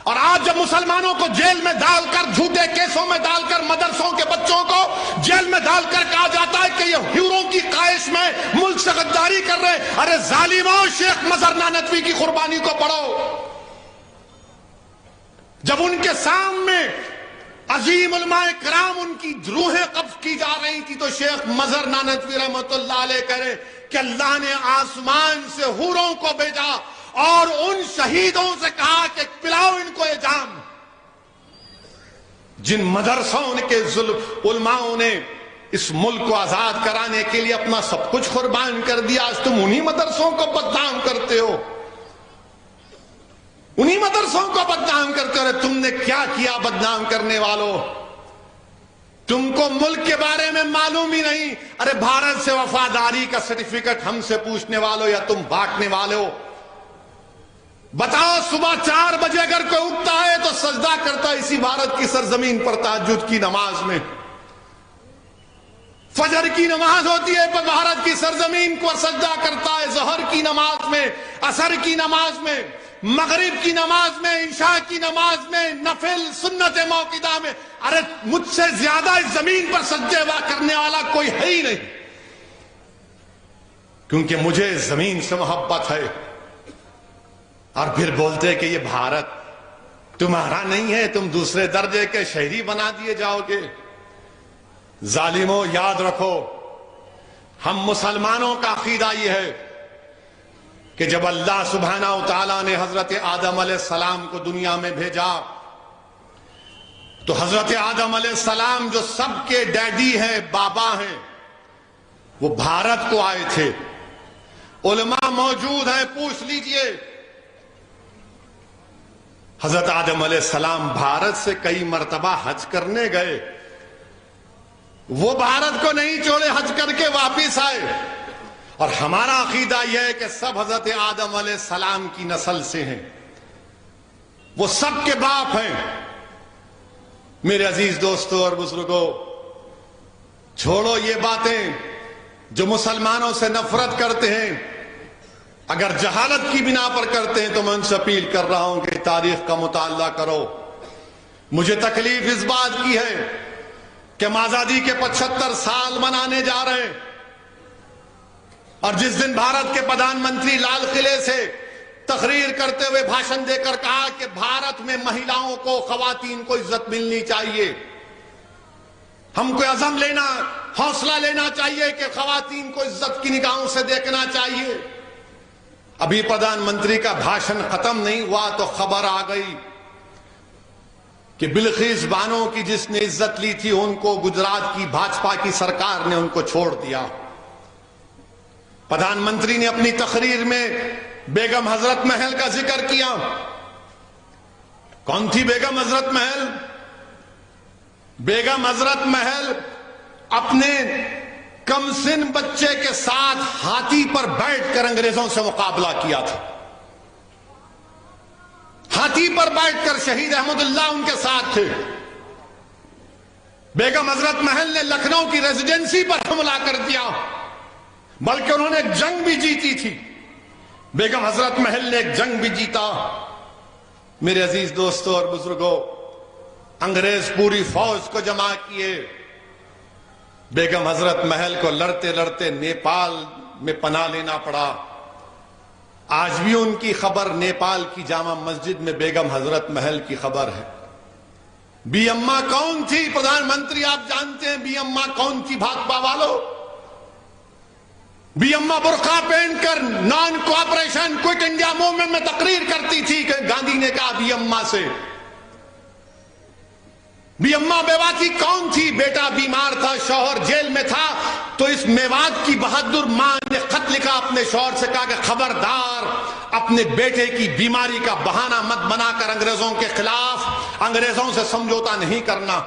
اور آج جب مسلمانوں کو جیل میں ڈال کر، جھوٹے کیسوں میں ڈال کر، مدرسوں کے بچوں کو جیل میں ڈال کر کہا جاتا ہے کہ یہ حوروں کی خواہش میں ملک سے غداری کر رہے ہیں، ارے ظالموں، شیخ مظہر نانوتوی کی قربانی کو پڑھو. جب ان کے سامنے عظیم علماء کرام ان کی روحیں قبض کی جا رہی تھی تو شیخ مظہر نانوتوی رحمت اللہ علیہ کہہ رہے کہ اللہ نے آسمان سے حوروں کو بھیجا اور ان شہیدوں سے کہا کہ پلاؤ ان کو یہ جام. جن مدرسوں کے علماؤں نے اس ملک کو آزاد کرانے کے لیے اپنا سب کچھ قربان کر دیا، آج تم انہی مدرسوں کو بدنام کرتے ہو. انہی مدرسوں کو بدنام کرتے ہو. تم نے کیا کیا بدنام کرنے والوں؟ تم کو ملک کے بارے میں معلوم ہی نہیں. ارے بھارت سے وفاداری کا سرٹیفکیٹ ہم سے پوچھنے والوں یا تم بانٹنے والے ہو؟ بتاؤ صبح 4 بجے اگر کوئی اٹھتا ہے تو سجدہ کرتا ہے اسی بھارت کی سرزمین پر تہجد کی نماز میں. فجر کی نماز ہوتی ہے پر بھارت کی سرزمین کو سجدہ کرتا ہے. ظہر کی نماز میں، عصر کی نماز میں، مغرب کی نماز میں، عشاء کی نماز میں، نفل سنت موقدہ میں. ارے مجھ سے زیادہ اس زمین پر سجدے کرنے والا کوئی ہے ہی نہیں، کیونکہ مجھے زمین سے محبت ہے. اور پھر بولتے کہ یہ بھارت تمہارا نہیں ہے، تم دوسرے درجے کے شہری بنا دیے جاؤ گے. ظالموں یاد رکھو، ہم مسلمانوں کا عقیدہ یہ ہے کہ جب اللہ سبحانہ و تعالیٰ نے حضرت آدم علیہ السلام کو دنیا میں بھیجا تو حضرت آدم علیہ السلام جو سب کے ڈیڈی ہیں، بابا ہیں، وہ بھارت کو آئے تھے. علماء موجود ہیں، پوچھ لیجئے. حضرت آدم علیہ السلام بھارت سے کئی مرتبہ حج کرنے گئے، وہ بھارت کو نہیں چھوڑے، حج کر کے واپس آئے. اور ہمارا عقیدہ یہ ہے کہ سب حضرت آدم علیہ السلام کی نسل سے ہیں، وہ سب کے باپ ہیں. میرے عزیز دوستوں اور بزرگوں، چھوڑو یہ باتیں جو مسلمانوں سے نفرت کرتے ہیں. اگر جہالت کی بنا پر کرتے ہیں تو میں ان سے اپیل کر رہا ہوں کہ تاریخ کا مطالعہ کرو. مجھے تکلیف اس بات کی ہے کہ ہم آزادی کے 75 سال منانے جا رہے ہیں، اور جس دن بھارت کے پردھان منتری لال قلعے سے تقریر کرتے ہوئے بھاشن دے کر کہا کہ بھارت میں مہیلاؤں کو، خواتین کو عزت ملنی چاہیے، ہم کو عزم لینا، حوصلہ لینا چاہیے کہ خواتین کو عزت کی نگاہوں سے دیکھنا چاہیے. ابھی پردھان منتری کا بھاشن ختم نہیں ہوا تو خبر آ گئی کہ بلقیس بانو کی جس نے عزت لی تھی ان کو گجرات کی بھاجپا کی سرکار نے ان کو چھوڑ دیا. پردھان منتری نے اپنی تقریر میں بیگم حضرت محل کا ذکر کیا. کون تھی بیگم حضرت محل؟ بیگم حضرت محل اپنے کم سن بچے کے ساتھ ہاتھی پر بیٹھ کر انگریزوں سے مقابلہ کیا تھا. ہاتھی پر بیٹھ کر شہید احمد اللہ ان کے ساتھ تھے. بیگم حضرت محل نے لکھنؤ کی ریزیڈنسی پر حملہ کر دیا، بلکہ انہوں نے ایک جنگ بھی جیتی تھی. بیگم حضرت محل نے ایک جنگ بھی جیتا. میرے عزیز دوستوں اور بزرگوں، انگریز پوری فوج کو جمع کیے. بیگم حضرت محل کو لڑتے لڑتے نیپال میں پناہ لینا پڑا. آج بھی ان کی خبر نیپال کی جامع مسجد میں بیگم حضرت محل کی خبر ہے. بی اما کون تھی؟ پردھان منتری آپ جانتے ہیں بی اما کون تھی؟ بھاجپا والوں، بی اما برقع پہن کر naan cooperation quit India movement میں تقریر کرتی تھی کہ گاندھی نے کہا بی اما سے. بی اما بیوہ تھی. کون تھی؟ بیٹا بیمار تھا، شوہر جیل میں تھا، تو اس میوات کی بہادر ماں نے خط لکھا اپنے شوہر سے، کہا کہ خبردار اپنے بیٹے کی بیماری کا بہانہ مت بنا کر انگریزوں کے خلاف، انگریزوں سے سمجھوتا نہیں کرنا.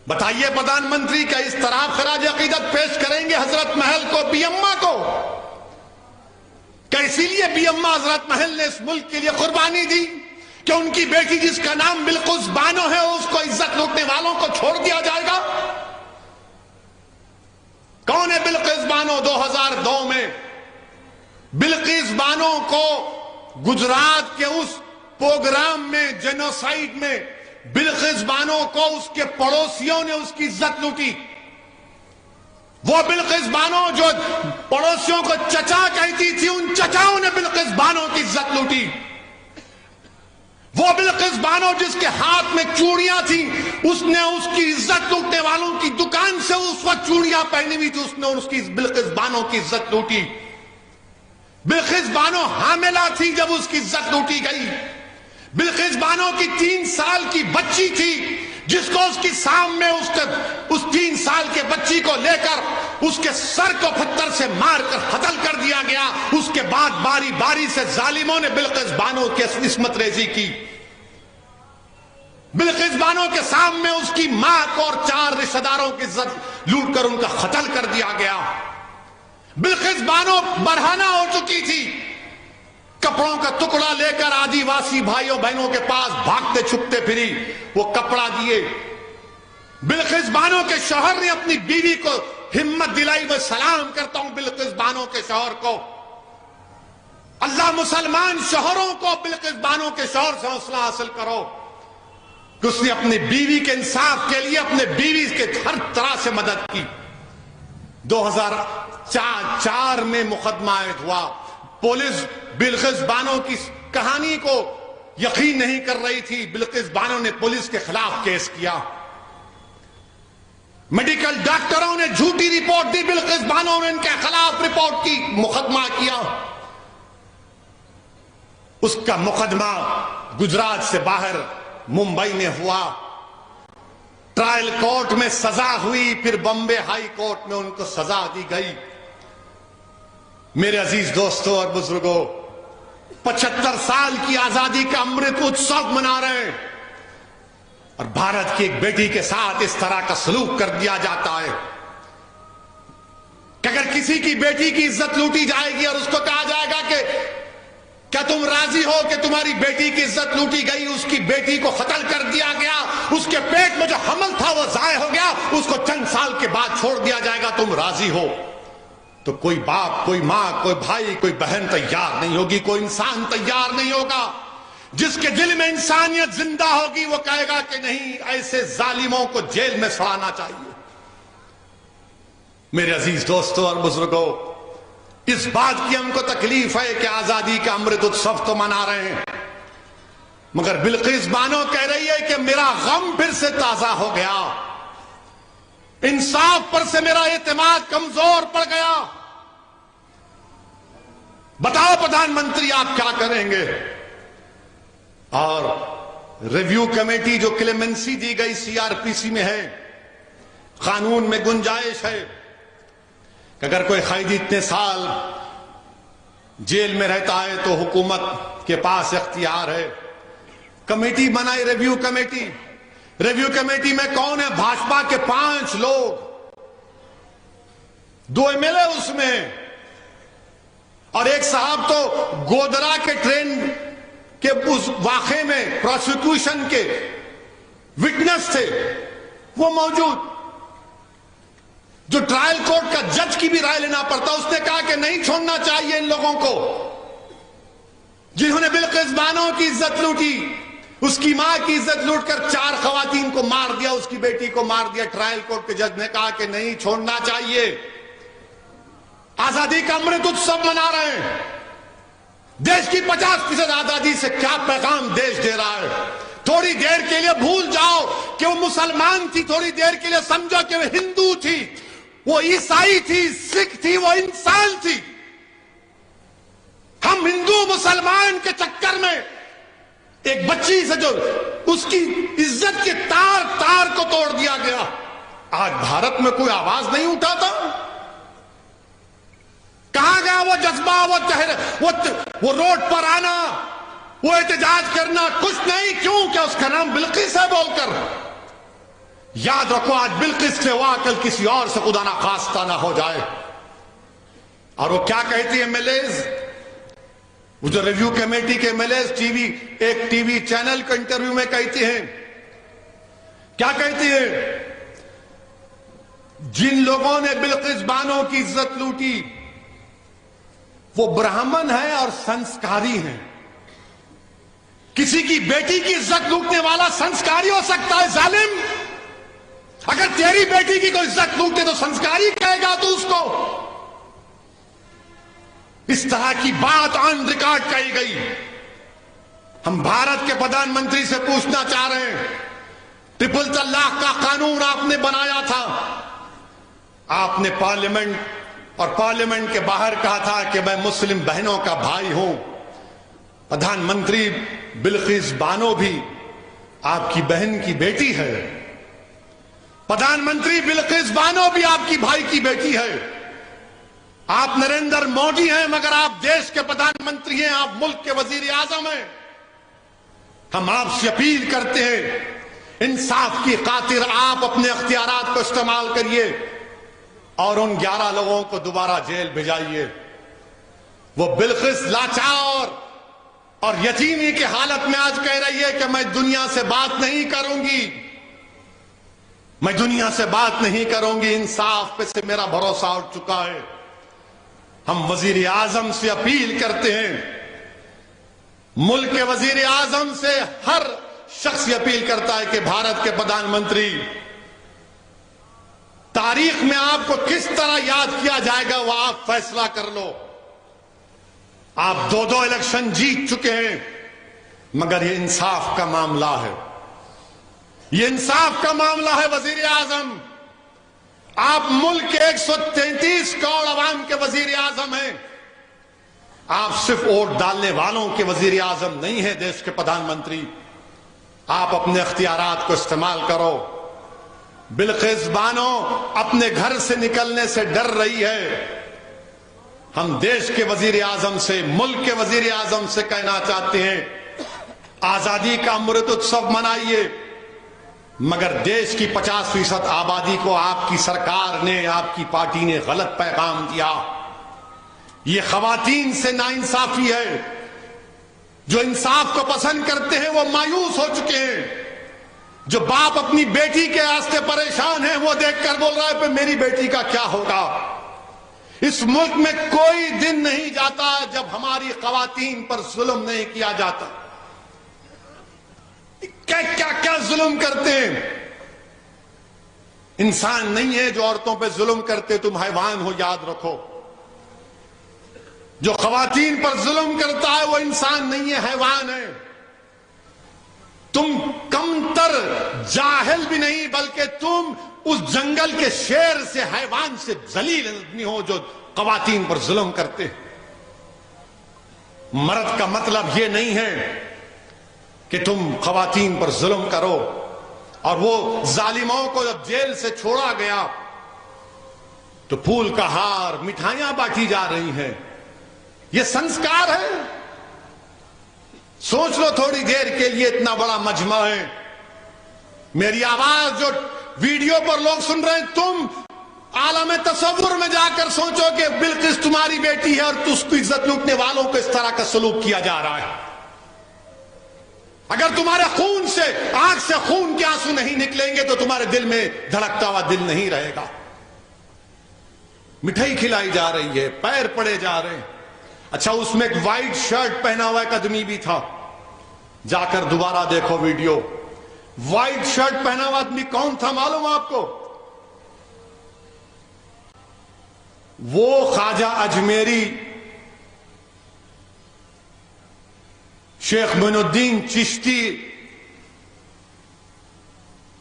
بتائیے پردھان منتری کا اس طرح خراج عقیدت پیش کریں گے حضرت محل کو، بی اما کو؟ کہ اسی لیے بی اما حضرت محل نے اس ملک کے لیے قربانی دی کہ ان کی بیٹی جس کا نام بلقیس بانو ہے اس کو عزت لوٹنے والوں کو چھوڑ دیا جائے گا؟ کون ہے بلقیس بانو؟ 2002 میں بلقیس بانو کو گجرات کے اس پروگرام میں، جینوسائیڈ میں، بلقیس بانو کو اس کے پڑوسیوں نے اس کی عزت لوٹی. وہ بلقیس بانو جو پڑوسیوں کو چچا کہتی تھی، ان چچاؤں نے بلقیس بانو کی عزت لوٹی. وہ بلقیس بانو جس کے ہاتھ میں چوڑیاں تھیں، اس نے اس کی عزت لوٹنے والوں کی دکان سے اس وقت چوڑیاں پہنی ہوئی تھی، اس نے اس کی بلقیس بانو کی عزت لوٹی. بلقیس بانو حاملہ تھی جب اس کی عزت لوٹی گئی. بلقیس بانو کی 3 سال کی بچی تھی جس کو اس کی سامنے اس 3 سال کے بچی کو لے کر اس کے سر کو پتھر سے مار کر قتل کر دیا گیا. اس کے بعد باری باری سے ظالموں نے بلقیس بانو کی عصمت ریزی کی. بلقیس بانو کے سامنے اس کی ماں کو اور 4 رشتہ داروں کی عزت لوٹ کر ان کا قتل کر دیا گیا. بلقیس بانو برہنہ ہو چکی تھی. کپڑوں کا ٹکڑا لے کر آدی واسی بھائیوں بہنوں کے پاس بھاگتے چھپتے پھری, وہ کپڑا دیے. بلقیس بانو کے شوہر نے اپنی بیوی کو ہمت دلائی. میں سلام کرتا ہوں بلقیس بانو کے شوہر کو. اللہ مسلمان شوہروں کو بلقیس بانو کے شوہر سے حوصلہ حاصل کرو کہ اس نے اپنی بیوی کے انصاف کے لیے اپنے بیوی کے ہر طرح سے مدد کی. 2004 میں مقدمہ عائد ہوا. پولیس بلقیس بانو کی کہانی کو یقین نہیں کر رہی تھی. بلقیس بانو نے پولیس کے خلاف کیس کیا. میڈیکل ڈاکٹروں نے جھوٹی رپورٹ دی. بلقیس بانو نے ان کے خلاف رپورٹ کی, مقدمہ کیا. اس کا مقدمہ گجرات سے باہر ممبئی میں ہوا. ٹرائل کورٹ میں سزا ہوئی, پھر بمبے ہائی کورٹ میں ان کو سزا دی گئی. میرے عزیز دوستوں اور بزرگوں, 75 سال کی آزادی کا امرت اتسو منا رہے ہیں اور بھارت کی ایک بیٹی کے ساتھ اس طرح کا سلوک کر دیا جاتا ہے کہ اگر کسی کی بیٹی کی عزت لوٹی جائے گی اور اس کو کہا جائے گا کہ کیا تم راضی ہو کہ تمہاری بیٹی کی عزت لوٹی گئی, اس کی بیٹی کو قتل کر دیا گیا, اس کے پیٹ میں جو حمل تھا وہ ضائع ہو گیا, اس کو چند سال کے بعد چھوڑ دیا جائے گا, تم راضی ہو؟ تو کوئی باپ, کوئی ماں, کوئی بھائی, کوئی بہن تیار نہیں ہوگی, کوئی انسان تیار نہیں ہوگا. جس کے دل میں انسانیت زندہ ہوگی وہ کہے گا کہ نہیں, ایسے ظالموں کو جیل میں سڑانا چاہیے. میرے عزیز دوستوں اور بزرگوں, اس بات کی ہم کو تکلیف ہے کہ آزادی کا امرت اتسو تو منا رہے ہیں, مگر بلقیس بانو کہہ رہی ہے کہ میرا غم پھر سے تازہ ہو گیا, انصاف پر سے میرا اعتماد کمزور پڑ گیا. بتاؤ پردھان منتری آپ کیا کریں گے؟ اور ریویو کمیٹی جو کلیمنسی دی گئی CRPC میں ہے, قانون میں گنجائش ہے کہ اگر کوئی قیدی اتنے سال جیل میں رہتا ہے تو حکومت کے پاس اختیار ہے. کمیٹی بنائی, ریویو کمیٹی. ریویو کمیٹی میں کون ہے؟ بھاجپا کے 5 لوگ, 2 MLA اس میں, اور ایک صاحب تو گودرا کے ٹرین کے اس واقعے میں پروسیکیوشن کے وٹنس تھے, وہ موجود. جو ٹرائل کورٹ کا جج کی بھی رائے لینا پڑتا, اس نے کہا کہ نہیں چھوڑنا چاہیے ان لوگوں کو جنہوں نے بلقیس بانو کی عزت لوٹی, اس کی ماں کی عزت لوٹ کر 4 خواتین کو مار دیا, اس کی بیٹی کو مار دیا. ٹرائل کورٹ کے جج نے کہا کہ نہیں چھوڑنا چاہیے. آزادی کا امرت اتسو منا رہے ہیں. دیش کی 50% آزادی سے کیا پیغام دیش دے رہا ہے؟ تھوڑی دیر کے لیے بھول جاؤ کہ وہ مسلمان تھی, تھوڑی دیر کے لیے سمجھو کہ وہ ہندو تھی, وہ عیسائی تھی, سکھ تھی, وہ انسان تھی. ہم ہندو مسلمان کے چکر میں ایک بچی سے جو اس کی عزت کے تار کو توڑ دیا گیا. آج بھارت میں کوئی آواز نہیں اٹھاتا. کہاں گیا وہ جذبہ, وہ روڈ پر آنا, وہ احتجاج کرنا؟ کچھ نہیں. کیوں کہ اس کا نام بلقیس ہے بول کر. یاد رکھو, آج بلقیس سے ہوا, کل کسی اور سے خدا نہ خواستہ نہ ہو جائے. اور وہ کیا کہتی ہے MLAs, وہ جو ریویو کمیٹی کے MLAs ایک ٹی وی چینل کو انٹرویو میں کہتی ہیں, کیا کہتی ہے؟ جن لوگوں نے بلقیس بانو کی عزت لوٹی وہ برہمن ہیں اور سنسکاری ہیں. کسی کی بیٹی کی عزت لوٹنے والا سنسکاری ہو سکتا ہے ظالم؟ اگر تیری بیٹی کی کوئی عزت لوٹے تو سنسکاری کہے گا تو اس کو؟ اس طرح کی بات آن ریکارڈ کہی گئی. ہم بھارت کے پردھان منتری سے پوچھنا چاہ رہے ہیں, ٹرپل طلاق کا قانون آپ نے بنایا تھا, آپ نے پارلیمنٹ کے باہر کہا تھا کہ میں مسلم بہنوں کا بھائی ہوں. پردھان منتری بلقیس بانو بھی آپ کی بہن کی بیٹی ہے. پردھان منتری بلقیس بانو بھی آپ کی بھائی کی بیٹی ہے. آپ نریندر مودی ہیں مگر آپ دیش کے پردھان منتری ہیں, آپ ملک کے وزیر اعظم ہیں. ہم آپ سے اپیل کرتے ہیں انصاف کی خاطر آپ اپنے اختیارات کو استعمال کریے اور ان 11 لوگوں کو دوبارہ جیل بھیجائیے. وہ بلقیس لاچار اور یتیمی کی حالت میں آج کہہ رہی ہے کہ میں دنیا سے بات نہیں کروں گی, میں دنیا سے بات نہیں کروں گی, انصاف پہ سے میرا بھروسہ اٹھ چکا ہے. ہم وزیر اعظم سے اپیل کرتے ہیں, ملک کے وزیر اعظم سے ہر شخص یہ اپیل کرتا ہے کہ بھارت کے پردھان منتری, تاریخ میں آپ کو کس طرح یاد کیا جائے گا وہ آپ فیصلہ کر لو. آپ 2 الیکشن جیت چکے ہیں مگر یہ انصاف کا معاملہ ہے, یہ انصاف کا معاملہ ہے. وزیر اعظم, آپ ملک کے 133 کروڑ عوام کے وزیر اعظم ہیں. آپ صرف ووٹ ڈالنے والوں کے وزیر اعظم نہیں ہیں, دیش کے پردھان منتری. آپ اپنے اختیارات کو استعمال کرو. بلقیس بانو اپنے گھر سے نکلنے سے ڈر رہی ہے. ہم دیش کے وزیر اعظم سے, ملک کے وزیر اعظم سے کہنا چاہتے ہیں آزادی کا امرت اتسو منائیے, مگر دیش کی 50% آبادی کو آپ کی سرکار نے, آپ کی پارٹی نے غلط پیغام دیا. یہ خواتین سے ناانصافی ہے. جو انصاف کو پسند کرتے ہیں وہ مایوس ہو چکے ہیں. جو باپ اپنی بیٹی کے واسطے پریشان ہیں وہ دیکھ کر بول رہا ہے کہ میری بیٹی کا کیا ہوگا. اس ملک میں کوئی دن نہیں جاتا جب ہماری خواتین پر ظلم نہیں کیا جاتا. کیا ظلم کرتے ہیں. انسان نہیں ہے جو عورتوں پہ ظلم کرتے, تم حیوان ہو, یاد رکھو. جو خواتین پر ظلم کرتا ہے وہ انسان نہیں ہے, حیوان ہے. تم کمتر جاہل بھی نہیں بلکہ تم اس جنگل کے شیر سے, حیوان سے ذلیل آدمی ہو جو خواتین پر ظلم کرتے. مرد کا مطلب یہ نہیں ہے کہ تم خواتین پر ظلم کرو. اور وہ ظالموں کو جب جیل سے چھوڑا گیا تو پھول کا ہار, مٹھائیاں بانٹی جا رہی ہیں. یہ سنسکار ہے. سوچ لو تھوڑی دیر کے لیے, اتنا بڑا مجمع ہے, میری آواز جو ویڈیو پر لوگ سن رہے ہیں, تم عالم تصور میں جا کر سوچو کہ بلقیس تمہاری بیٹی ہے اور اس کو عزت لوٹنے والوں کو اس طرح کا سلوک کیا جا رہا ہے. اگر تمہارے خون سے, آنکھ سے خون کے آنسو نہیں نکلیں گے تو تمہارے دل میں دھڑکتا ہوا دل نہیں رہے گا. مٹھائی کھلائی جا رہی ہے, پیر پڑے جا رہے ہیں. اچھا, اس میں ایک وائٹ شرٹ پہنا ہوا ایک آدمی بھی تھا, جا کر دوبارہ دیکھو ویڈیو. وائٹ شرٹ پہنا ہوا آدمی کون تھا معلوم آپ کو؟ وہ خواجہ اجمیری شیخ معین الدین چشتی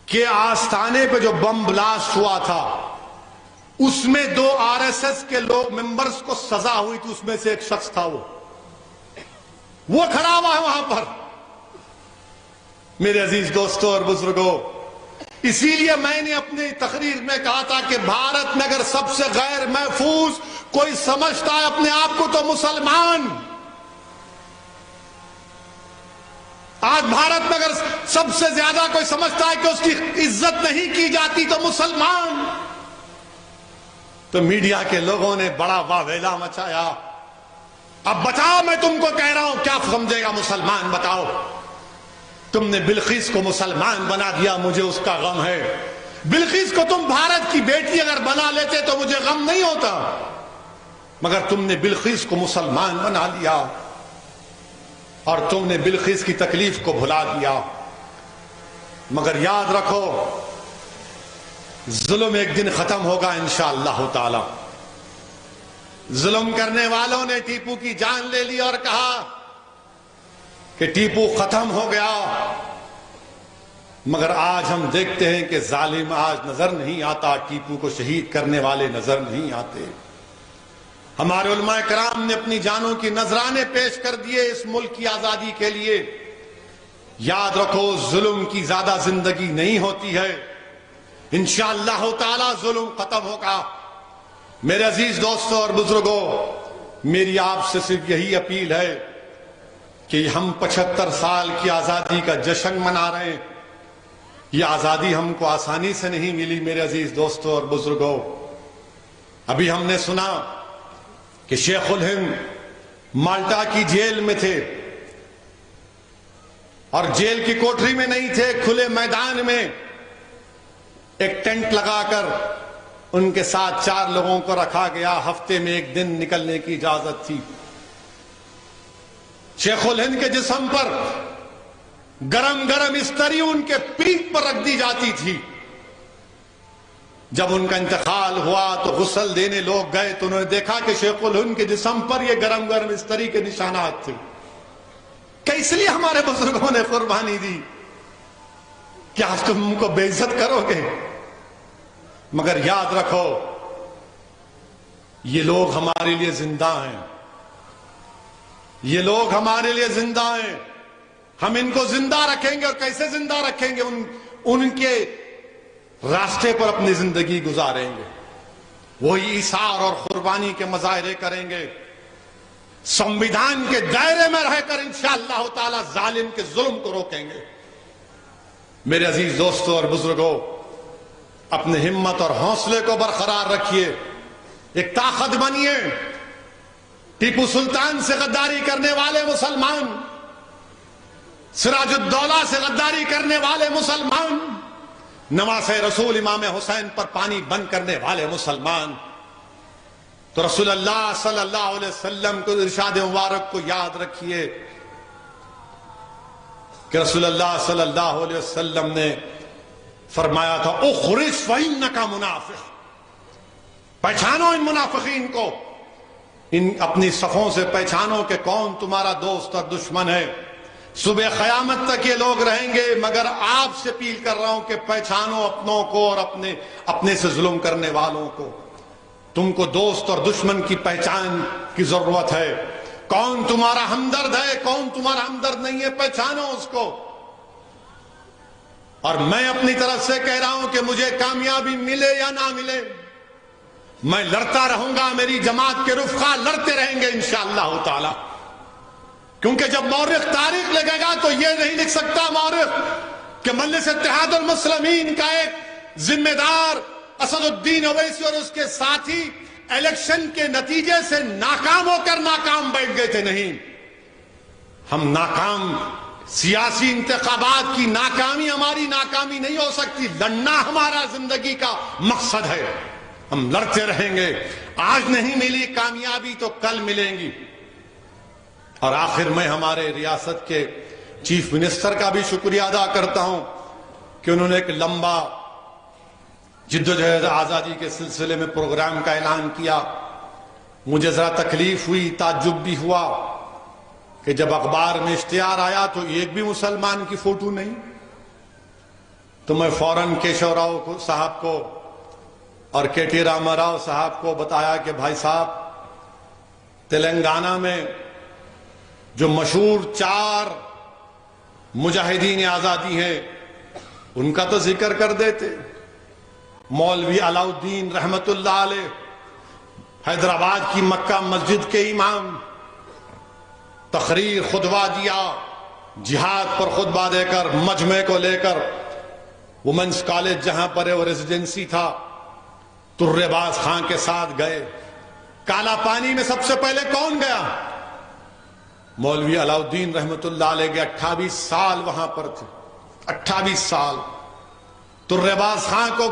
کے آستانے پہ جو بم بلاسٹ ہوا تھا, اس میں 2 RSS کے لوگ ممبرز کو سزا ہوئی تھی, اس میں سے ایک شخص تھا. وہ کھڑا ہوا ہے وہاں پر. میرے عزیز دوستوں اور بزرگوں, اسی لیے میں نے اپنی تقریر میں کہا تھا کہ بھارت میں اگر سب سے غیر محفوظ کوئی سمجھتا ہے اپنے آپ کو تو مسلمان. آج بھارت میں اگر سب سے زیادہ کوئی سمجھتا ہے کہ اس کی عزت نہیں کی جاتی تو مسلمان. تو میڈیا کے لوگوں نے بڑا واویلا مچایا. اب بتاؤ, میں تم کو کہہ رہا ہوں, کیا سمجھے گا مسلمان؟ بتاؤ. تم نے بلقیس کو مسلمان بنا دیا, مجھے اس کا غم ہے. بلقیس کو تم بھارت کی بیٹی اگر بنا لیتے تو مجھے غم نہیں ہوتا, مگر تم نے بلقیس کو مسلمان بنا لیا اور تم نے بلقیس کی تکلیف کو بھلا دیا. مگر یاد رکھو, ظلم ایک دن ختم ہوگا انشاءاللہ تعالی. ظلم کرنے والوں نے ٹیپو کی جان لے لی اور کہا کہ ٹیپو ختم ہو گیا, مگر آج ہم دیکھتے ہیں کہ ظالم آج نظر نہیں آتا, ٹیپو کو شہید کرنے والے نظر نہیں آتے. ہمارے علماء کرام نے اپنی جانوں کی نذرانے پیش کر دیے اس ملک کی آزادی کے لیے. یاد رکھو ظلم کی زیادہ زندگی نہیں ہوتی ہے، انشاءاللہ تعالی ظلم ختم ہوگا۔ میرے عزیز دوستوں اور بزرگوں، میری آپ سے صرف یہی اپیل ہے کہ ہم 75 سال کی آزادی کا جشن منا رہے ہیں۔ یہ آزادی ہم کو آسانی سے نہیں ملی میرے عزیز دوستوں اور بزرگوں۔ ابھی ہم نے سنا کہ شیخ الہند مالٹا کی جیل میں تھے، اور جیل کی کوٹری میں نہیں تھے، کھلے میدان میں ایک ٹینٹ لگا کر ان کے ساتھ 4 لوگوں کو رکھا گیا، ہفتے میں 1 دن نکلنے کی اجازت تھی۔ شیخ الہند کے جسم پر گرم گرم استری ان کے پیٹھ پر رکھ دی جاتی تھی۔ جب ان کا انتقال ہوا تو غسل دینے لوگ گئے تو انہوں نے دیکھا کہ شیخ الہند کے جسم پر یہ گرم گرم استری کے نشانات تھے کہ اس لیے ہمارے بزرگوں نے قربانی دی۔ کیا تم ان کو بے عزت کرو گے؟ مگر یاد رکھو یہ لوگ ہمارے لیے زندہ ہیں، یہ لوگ ہمارے لیے زندہ ہیں۔ ہم ان کو زندہ رکھیں گے، اور کیسے زندہ رکھیں گے؟ ان کے راستے پر اپنی زندگی گزاریں گے، وہی ایثار اور قربانی کے مظاہرے کریں گے، سنویدھان کے دائرے میں رہ کر انشاءاللہ تعالی ظالم کے ظلم کو روکیں گے۔ میرے عزیز دوستوں اور بزرگوں، اپنے ہمت اور حوصلے کو برقرار رکھیے، ایک طاقت بنیے۔ ٹیپو سلطان سے غداری کرنے والے مسلمان، سراج الدولہ سے غداری کرنے والے مسلمان، نواسہ رسول امام حسین پر پانی بند کرنے والے مسلمان، تو رسول اللہ صلی اللہ علیہ وسلم کو ارشاد مبارک کو یاد رکھیے کہ رسول اللہ صلی اللہ علیہ وسلم نے فرمایا تھا اخرج فإنک منافق، پہچانو ان منافقین کو، ان اپنی صفوں سے پہچانو کہ کون تمہارا دوست اور دشمن ہے۔ صبح قیامت تک یہ لوگ رہیں گے، مگر آپ سے اپیل کر رہا ہوں کہ پہچانو اپنوں کو اور اپنے سے ظلم کرنے والوں کو۔ تم کو دوست اور دشمن کی پہچان کی ضرورت ہے، کون تمہارا ہمدرد ہے، کون تمہارا ہمدرد نہیں ہے، پہچانو اس کو۔ اور میں اپنی طرف سے کہہ رہا ہوں کہ مجھے کامیابی ملے یا نہ ملے، میں لڑتا رہوں گا، میری جماعت کے رفقا لڑتے رہیں گے انشاءاللہ تعالی، کیونکہ جب مورخ تاریخ لکھے گا تو یہ نہیں لکھ سکتا مورخ کہ مجلس اتحاد المسلمین کا ایک ذمہ دار اسد الدین اویسی اور اس کے ساتھی الیکشن کے نتیجے سے ناکام ہو کر ناکام بیٹھ گئے تھے۔ نہیں، ہم ناکام، سیاسی انتخابات کی ناکامی ہماری ناکامی نہیں ہو سکتی، لڑنا ہمارا زندگی کا مقصد ہے، ہم لڑتے رہیں گے۔ آج نہیں ملی کامیابی تو کل ملیں گی۔ اور آخر میں ہمارے ریاست کے چیف منسٹر کا بھی شکریہ ادا کرتا ہوں کہ انہوں نے ایک لمبا جدوجہد آزادی کے سلسلے میں پروگرام کا اعلان کیا۔ مجھے ذرا تکلیف ہوئی، تعجب بھی ہوا کہ جب اخبار میں اشتہار آیا تو ایک بھی مسلمان کی فوٹو نہیں، تو میں فوراً کیشو راؤ صاحب کو اور کے ٹی راما راؤ صاحب کو بتایا کہ بھائی صاحب، تلنگانہ میں جو مشہور 4 مجاہدین آزادی ہیں ان کا تو ذکر کر دیتے۔ مولوی علاؤالدین رحمت اللہ علیہ، حیدرآباد کی مکہ مسجد کے امام، تقریر خطبہ دیا، جہاد پر خطبہ دے کر مجمع کو لے کر وومنس کالج جہاں پر وہ ریزیڈنسی تھا، ترے باز خان کے ساتھ گئے۔ کالا پانی میں سب سے پہلے کون گیا؟ مولوی علاؤالدین رحمت اللہ علیہ کے 28 سال وہاں پر تھے، 28 سال۔ ترے باز خان کو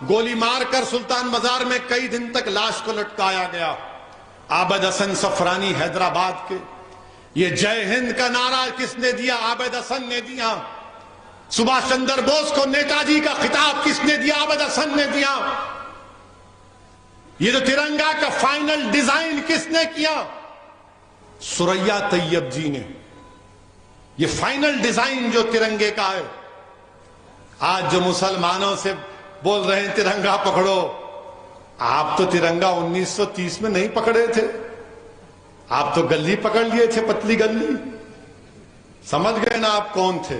گولی مار کر سلطان بازار میں کئی دن تک لاش کو لٹکایا گیا۔ عابد حسن صفرانی حیدرآباد کے، یہ جے ہند کا نعرہ کس نے دیا؟ عابد حسن نے دیا۔ سبھاش چندر بوس کو نیتا جی کا خطاب کس نے دیا؟ عابد حسن نے دیا۔ یہ جو ترنگا کا فائنل ڈیزائن کس نے کیا؟ سریا طیب جی نے۔ یہ فائنل ڈیزائن جو ترنگے کا ہے، آج جو مسلمانوں سے بول رہے ہیں ترنگا پکڑو، آپ تو ترنگا 1930 میں نہیں پکڑے تھے، آپ تو گلی پکڑ لیے تھے، پتلی گلی۔ سمجھ گئے نا آپ کون تھے؟